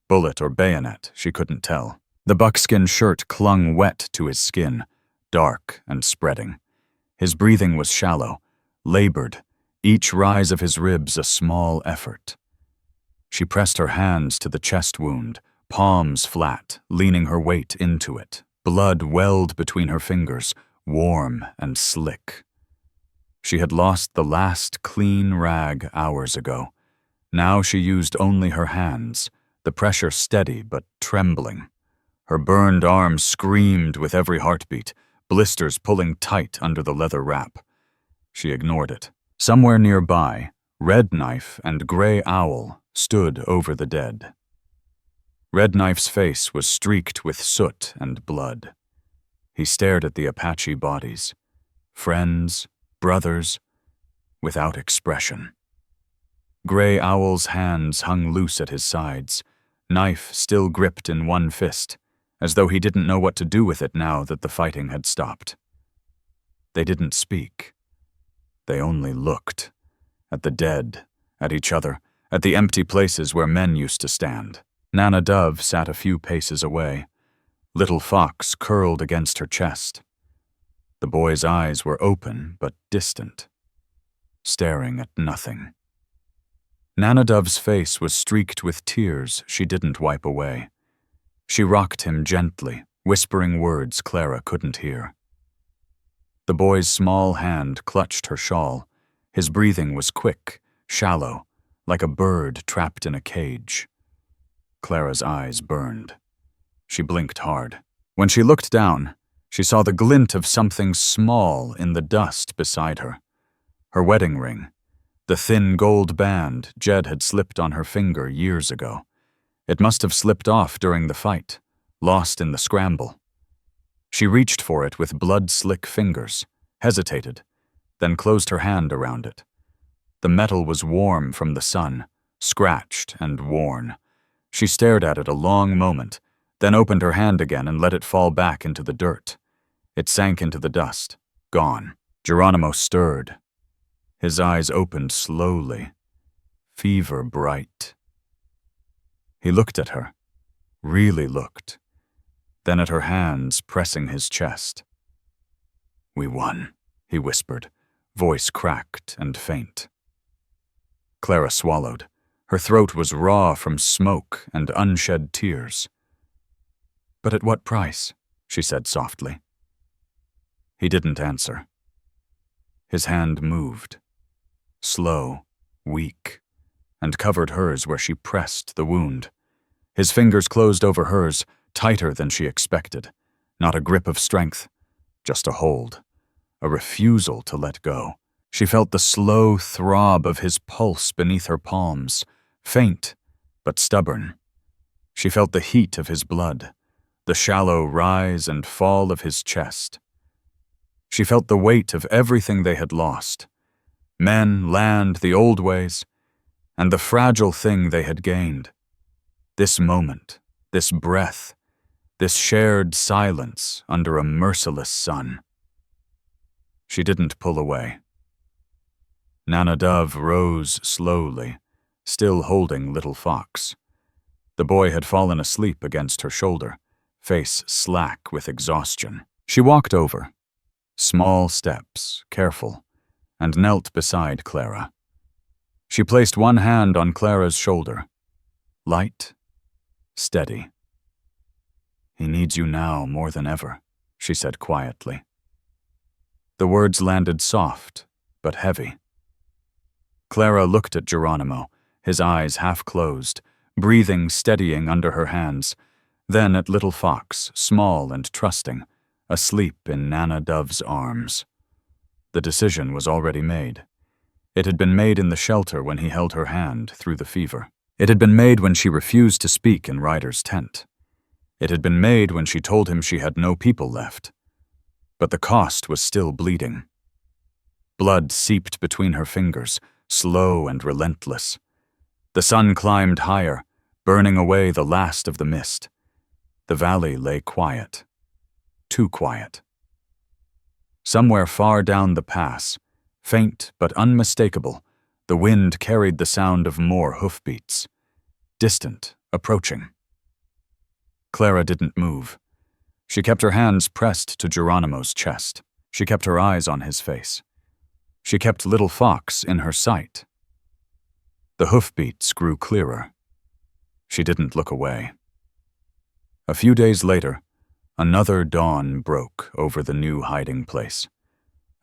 Bullet or bayonet, she couldn't tell. The buckskin shirt clung wet to his skin, dark and spreading. His breathing was shallow, labored, each rise of his ribs a small effort. She pressed her hands to the chest wound, palms flat, leaning her weight into it. Blood welled between her fingers, warm and slick. She had lost the last clean rag hours ago. Now she used only her hands, the pressure steady but trembling. Her burned arm screamed with every heartbeat, blisters pulling tight under the leather wrap. She ignored it. Somewhere nearby, Red Knife and Gray Owl stood over the dead. Red Knife's face was streaked with soot and blood. He stared at the Apache bodies. Friends, brothers, without expression. Gray Owl's hands hung loose at his sides, knife still gripped in one fist, as though he didn't know what to do with it now that the fighting had stopped. They didn't speak. They only looked. At the dead, at each other, at the empty places where men used to stand. Nana Dove sat a few paces away. Little Fox curled against her chest. The boy's eyes were open but distant, staring at nothing. Nana Dove's face was streaked with tears she didn't wipe away. She rocked him gently, whispering words Clara couldn't hear. The boy's small hand clutched her shawl. His breathing was quick, shallow, like a bird trapped in a cage. Clara's eyes burned. She blinked hard. When she looked down, She saw the glint of something small in the dust beside her. Her wedding ring, the thin gold band Jed had slipped on her finger years ago. It must have slipped off during the fight, lost in the scramble. She reached for it with blood-slick fingers, hesitated, then closed her hand around it. The metal was warm from the sun, scratched and worn. She stared at it a long moment, then opened her hand again and let it fall back into the dirt. It sank into the dust, gone. Geronimo stirred. His eyes opened slowly, fever bright. He looked at her, really looked, then at her hands pressing his chest. "We won," he whispered, voice cracked and faint. Clara swallowed. Her throat was raw from smoke and unshed tears. "But at what price?" she said softly. He didn't answer. His hand moved, slow, weak, and covered hers where she pressed the wound. His fingers closed over hers, tighter than she expected. Not a grip of strength, just a hold, a refusal to let go. She felt the slow throb of his pulse beneath her palms, faint but stubborn. She felt the heat of his blood, the shallow rise and fall of his chest. She felt the weight of everything they had lost, men, land, the old ways, and the fragile thing they had gained. This moment, this breath, this shared silence under a merciless sun. She didn't pull away. Nana Dove rose slowly, still holding Little Fox. The boy had fallen asleep against her shoulder, face slack with exhaustion. She walked over, small steps, careful, and knelt beside Clara. She placed one hand on Clara's shoulder, light, steady. "He needs you now more than ever," she said quietly. The words landed soft, but heavy. Clara looked at Geronimo, his eyes half closed, breathing steadying under her hands, then at Little Fox, small and trusting, asleep in Nana Dove's arms. The decision was already made. It had been made in the shelter when he held her hand through the fever. It had been made when she refused to speak in Ryder's tent. It had been made when she told him she had no people left. But the cost was still bleeding. Blood seeped between her fingers, slow and relentless. The sun climbed higher, burning away the last of the mist. The valley lay quiet. Too quiet. Somewhere far down the pass, faint but unmistakable, the wind carried the sound of more hoofbeats. Distant, approaching. Clara didn't move. She kept her hands pressed to Geronimo's chest. She kept her eyes on his face. She kept Little Fox in her sight. The hoofbeats grew clearer. She didn't look away. A few days later, another dawn broke over the new hiding place.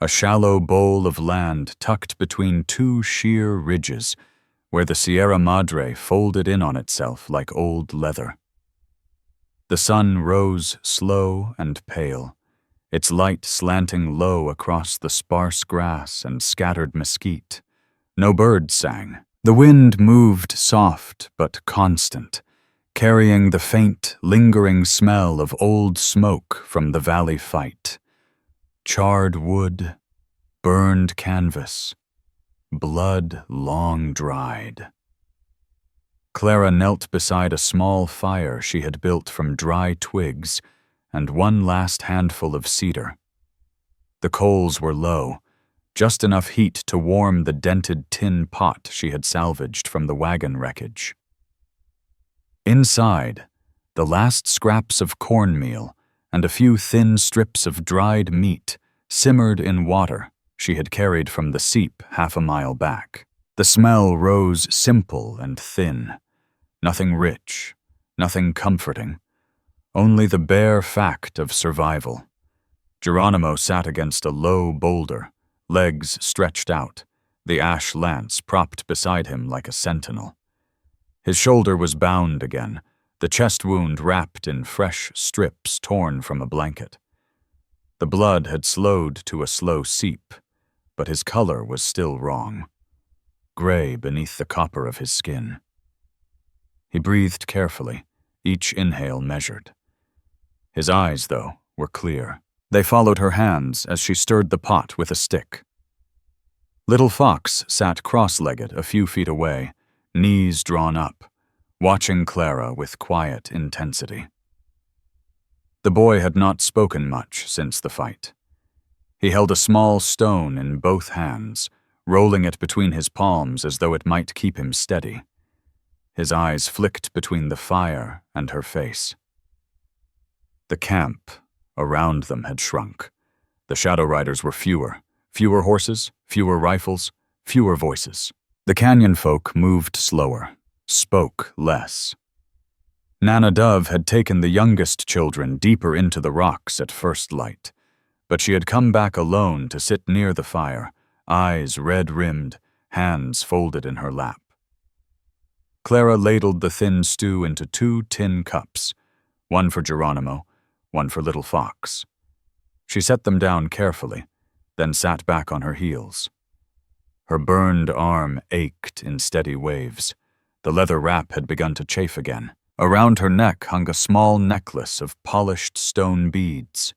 A shallow bowl of land tucked between two sheer ridges where the Sierra Madre folded in on itself like old leather. The sun rose slow and pale, its light slanting low across the sparse grass and scattered mesquite. No birds sang. The wind moved soft but constant, carrying the faint, lingering smell of old smoke from the valley fight. Charred wood, burned canvas, blood long dried. Clara knelt beside a small fire she had built from dry twigs and one last handful of cedar. The coals were low, just enough heat to warm the dented tin pot she had salvaged from the wagon wreckage. Inside, the last scraps of cornmeal and a few thin strips of dried meat simmered in water she had carried from the seep half a mile back. The smell rose simple and thin, nothing rich, nothing comforting, only the bare fact of survival. Geronimo sat against a low boulder, legs stretched out, the ash lance propped beside him like a sentinel. His shoulder was bound again, the chest wound wrapped in fresh strips torn from a blanket. The blood had slowed to a slow seep, but his color was still wrong, gray beneath the copper of his skin. He breathed carefully, each inhale measured. His eyes, though, were clear. They followed her hands as she stirred the pot with a stick. Little Fox sat cross-legged a few feet away, knees drawn up, watching Clara with quiet intensity. The boy had not spoken much since the fight. He held a small stone in both hands, rolling it between his palms as though it might keep him steady. His eyes flicked between the fire and her face. The camp around them had shrunk. The Shadow Riders were fewer horses, fewer rifles, fewer voices. The canyon folk moved slower, spoke less. Nana Dove had taken the youngest children deeper into the rocks at first light, but she had come back alone to sit near the fire, eyes red-rimmed, hands folded in her lap. Clara ladled the thin stew into 2 tin cups, one for Geronimo, one for Little Fox. She set them down carefully, then sat back on her heels. Her burned arm ached in steady waves. The leather wrap had begun to chafe again. Around her neck hung a small necklace of polished stone beads,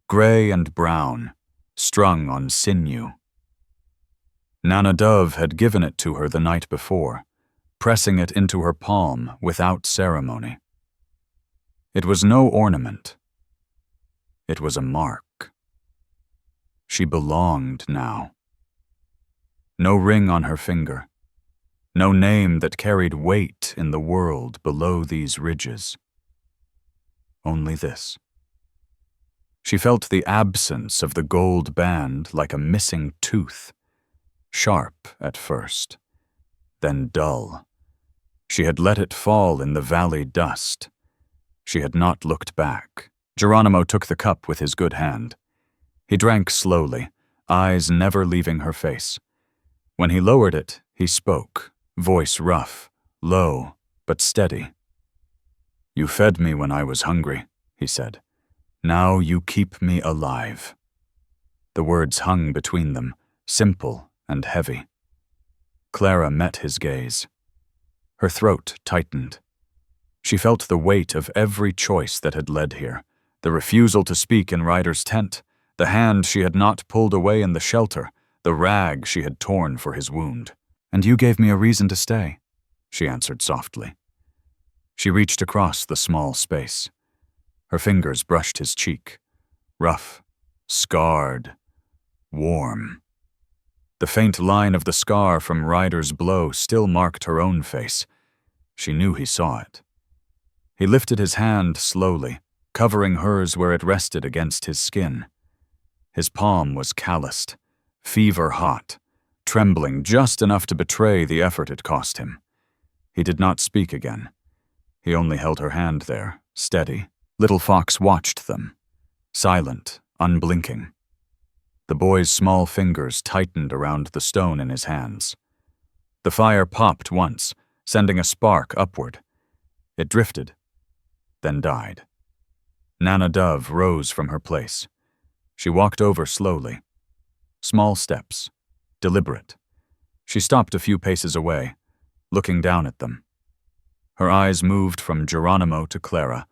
gray and brown, strung on sinew. Nana Dove had given it to her the night before, pressing it into her palm without ceremony. It was no ornament. It was a mark. She belonged now. No ring on her finger, no name that carried weight in the world below these ridges. Only this. She felt the absence of the gold band like a missing tooth, sharp at first, then dull. She had let it fall in the valley dust. She had not looked back. Geronimo took the cup with his good hand. He drank slowly, eyes never leaving her face. When he lowered it, he spoke, voice rough, low, but steady. "You fed me when I was hungry," he said. "Now you keep me alive." The words hung between them, simple and heavy. Clara met his gaze. Her throat tightened. She felt the weight of every choice that had led here, the refusal to speak in Ryder's tent, the hand she had not pulled away in the shelter, the rag she had torn for his wound. "And you gave me a reason to stay," she answered softly. She reached across the small space. Her fingers brushed his cheek, rough, scarred, warm. The faint line of the scar from Ryder's blow still marked her own face. She knew he saw it. He lifted his hand slowly, covering hers where it rested against his skin. His palm was calloused, fever-hot, trembling just enough to betray the effort it cost him. He did not speak again. He only held her hand there, steady. Little Fox watched them, silent, unblinking. The boy's small fingers tightened around the stone in his hands. The fire popped once, sending a spark upward. It drifted, then died. Nana Dove rose from her place. She walked over slowly. Small steps, deliberate. She stopped a few paces away, looking down at them. Her eyes moved from Geronimo to Clara,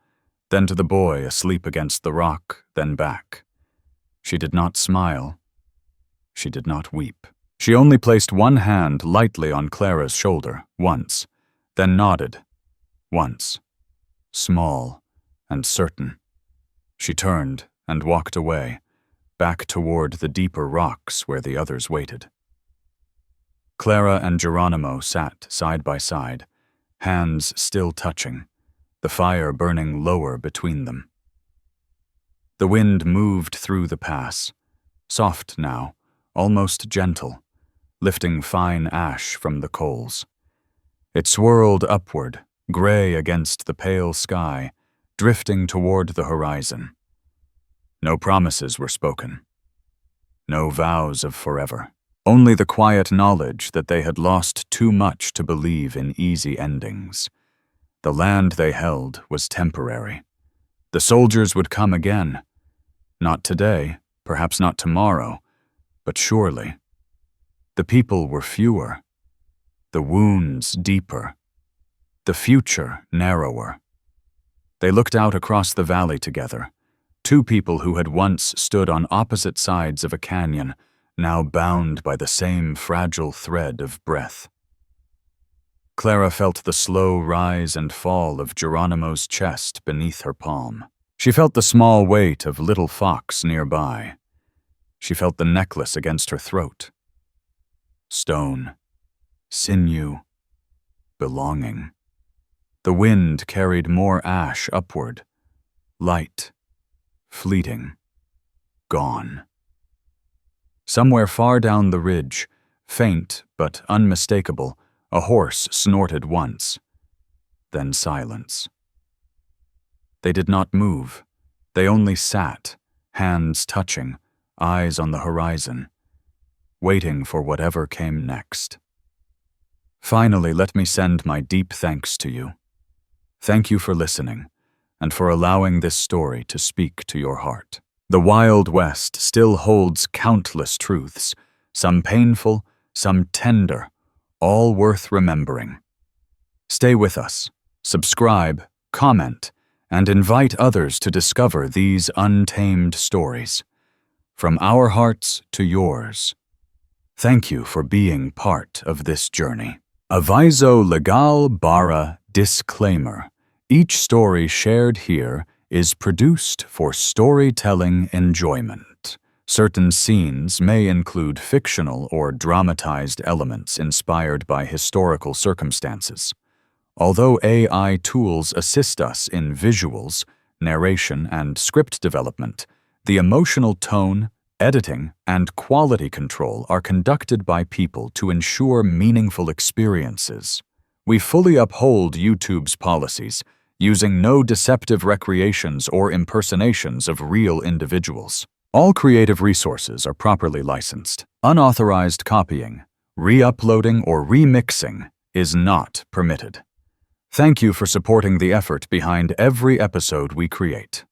then to the boy asleep against the rock, then back. She did not smile. She did not weep. She only placed one hand lightly on Clara's shoulder, once, then nodded, once, small and certain. She turned and walked away, back toward the deeper rocks where the others waited. Clara and Geronimo sat side by side, hands still touching, the fire burning lower between them. The wind moved through the pass, soft now, almost gentle, lifting fine ash from the coals. It swirled upward, gray against the pale sky, drifting toward the horizon. No promises were spoken. No vows of forever. Only the quiet knowledge that they had lost too much to believe in easy endings. The land they held was temporary. The soldiers would come again, Not today, perhaps not tomorrow, but surely. The people were fewer, the wounds deeper, the future narrower. They looked out across the valley together, two people who had once stood on opposite sides of a canyon, now bound by the same fragile thread of breath. Clara felt the slow rise and fall of Geronimo's chest beneath her palm. She felt the small weight of little Fox nearby. She felt the necklace against her throat. Stone, sinew, belonging. The wind carried more ash upward, light, fleeting, gone. Somewhere far down the ridge, faint but unmistakable, a horse snorted once, then silence. They did not move. They only sat, hands touching, eyes on the horizon, waiting for whatever came next. Finally, let me send my deep thanks to you. Thank you for listening, and for allowing this story to speak to your heart. The Wild West still holds countless truths, some painful, some tender, all worth remembering. Stay with us, subscribe, comment, and invite others to discover these untamed stories. From our hearts to yours. Thank you for being part of this journey. Aviso legal barra disclaimer. Each story shared here is produced for storytelling enjoyment. Certain scenes may include fictional or dramatized elements inspired by historical circumstances. Although AI tools assist us in visuals, narration, and script development, the emotional tone, editing, and quality control are conducted by people to ensure meaningful experiences. We fully uphold YouTube's policies, using no deceptive recreations or impersonations of real individuals. All creative resources are properly licensed. Unauthorized copying, re-uploading, or remixing is not permitted. Thank you for supporting the effort behind every episode we create.